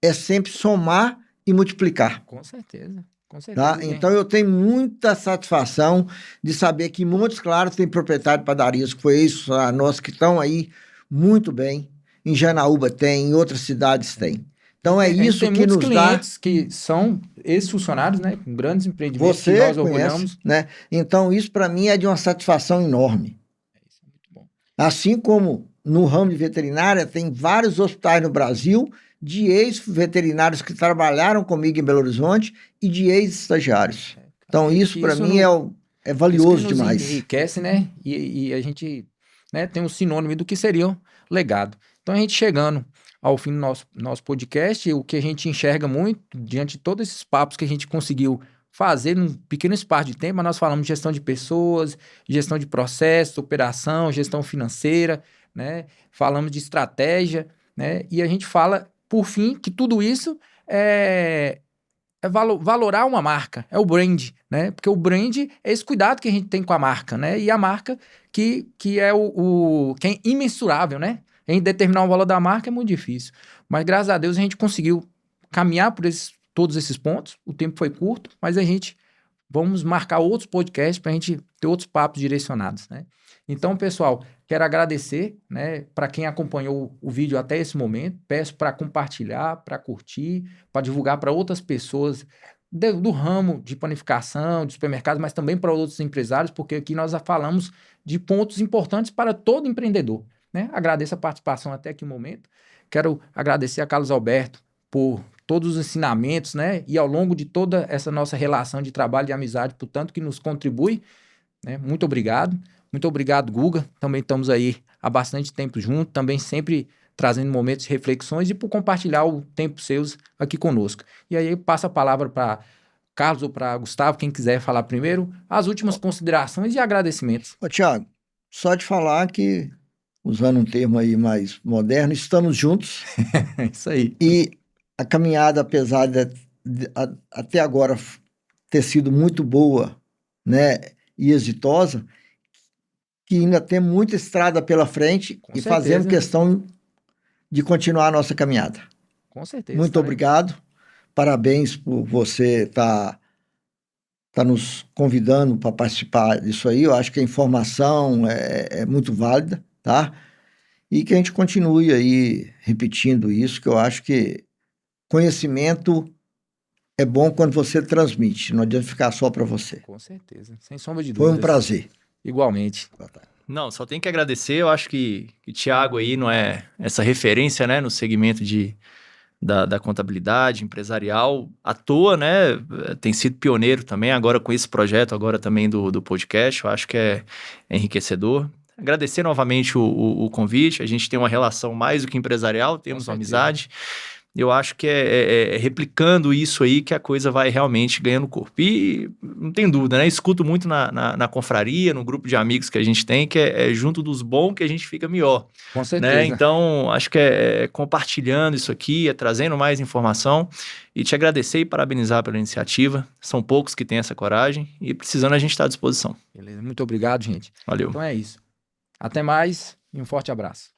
Speaker 2: É sempre somar e multiplicar.
Speaker 1: Com certeza. Com certeza.
Speaker 2: Tá? Então, eu tenho muita satisfação de saber que em Montes Claros tem proprietário de padarias, que foi isso, nós que estão aí muito bem. Em Janaúba tem, em outras cidades tem. Então, é isso que nos dá...
Speaker 1: Tem muitos clientes que são ex-funcionários, né? Com grandes empreendimentos
Speaker 2: Você
Speaker 1: que nós
Speaker 2: conhece,
Speaker 1: orgulhamos.
Speaker 2: né? Então, isso para mim é de uma satisfação enorme.
Speaker 1: Isso é muito bom.
Speaker 2: Assim como no ramo de veterinária, tem vários hospitais no Brasil de ex-veterinários que trabalharam comigo em Belo Horizonte e de ex-estagiários. Então, isso para mim é valioso
Speaker 1: Isso que nos
Speaker 2: demais.
Speaker 1: enriquece, né? E a gente, né, tem um sinônimo do que seria um legado. Então, a gente chegando ao fim do nosso podcast, o que a gente enxerga muito, diante de todos esses papos que a gente conseguiu fazer num pequeno espaço de tempo, nós falamos de gestão de pessoas, gestão de processos, operação, gestão financeira, né? Falamos de estratégia, né? E a gente fala, por fim, que tudo isso é valorar uma marca, é o brand, né? Porque o brand é esse cuidado que a gente tem com a marca, né? E a marca que é que é imensurável, né? A gente determinar o valor da marca é muito difícil. Mas graças a Deus a gente conseguiu caminhar por todos esses pontos. O tempo foi curto, mas vamos marcar outros podcasts para a gente ter outros papos direcionados, né? Então, pessoal, quero agradecer, né, para quem acompanhou o vídeo até esse momento. Peço para compartilhar, para curtir, para divulgar para outras pessoas do ramo de panificação, de supermercados, mas também para outros empresários, porque aqui nós falamos de pontos importantes para todo empreendedor, né? Agradeço a participação até aqui o momento. Quero agradecer a Carlos Alberto por todos os ensinamentos, né? E ao longo de toda essa nossa relação de trabalho e amizade, por tanto que nos contribui, né? Muito obrigado. Muito obrigado, Guga. Também estamos aí há bastante tempo juntos, também sempre trazendo momentos de reflexões e por compartilhar o tempo seus aqui conosco. E aí passo a palavra para Carlos ou para Gustavo, quem quiser falar primeiro, as últimas considerações e agradecimentos.
Speaker 2: Ô, Thiago, só de falar que, usando um termo aí mais moderno, estamos juntos
Speaker 1: É isso aí.
Speaker 2: e a caminhada, apesar até agora ter sido muito boa, né, e exitosa, que ainda tem muita estrada pela frente
Speaker 1: Com
Speaker 2: e
Speaker 1: certeza.
Speaker 2: fazendo questão de continuar a nossa caminhada.
Speaker 1: Com certeza.
Speaker 2: Muito obrigado, parabéns por você estar nos convidando para participar disso aí. Eu acho que a informação é muito válida, tá? E que a gente continue aí repetindo isso, que eu acho que conhecimento é bom quando você transmite, não adianta ficar só para você.
Speaker 1: Com certeza, sem sombra de
Speaker 2: Foi
Speaker 1: dúvidas.
Speaker 2: um prazer.
Speaker 1: Igualmente.
Speaker 3: Não, só tem que agradecer. Eu acho que o Thiago aí não é essa referência, né, no segmento da contabilidade empresarial à toa, né? Tem sido pioneiro também, agora com esse projeto, agora também do podcast. Eu acho que é enriquecedor. Agradecer novamente o convite. A gente tem uma relação mais do que empresarial, temos uma amizade. Eu acho que é replicando isso aí que a coisa vai realmente ganhando corpo. E não tem dúvida, né? Escuto muito na confraria, no grupo de amigos que a gente tem, que é junto dos bons que a gente fica melhor.
Speaker 1: Com certeza.
Speaker 3: Né? Então, acho que é compartilhando isso aqui, é trazendo mais informação e te agradecer e parabenizar pela iniciativa. São poucos que têm essa coragem e precisando a gente está à disposição.
Speaker 1: Beleza, muito obrigado, gente.
Speaker 3: Valeu.
Speaker 1: Então é isso. Até mais e um forte abraço.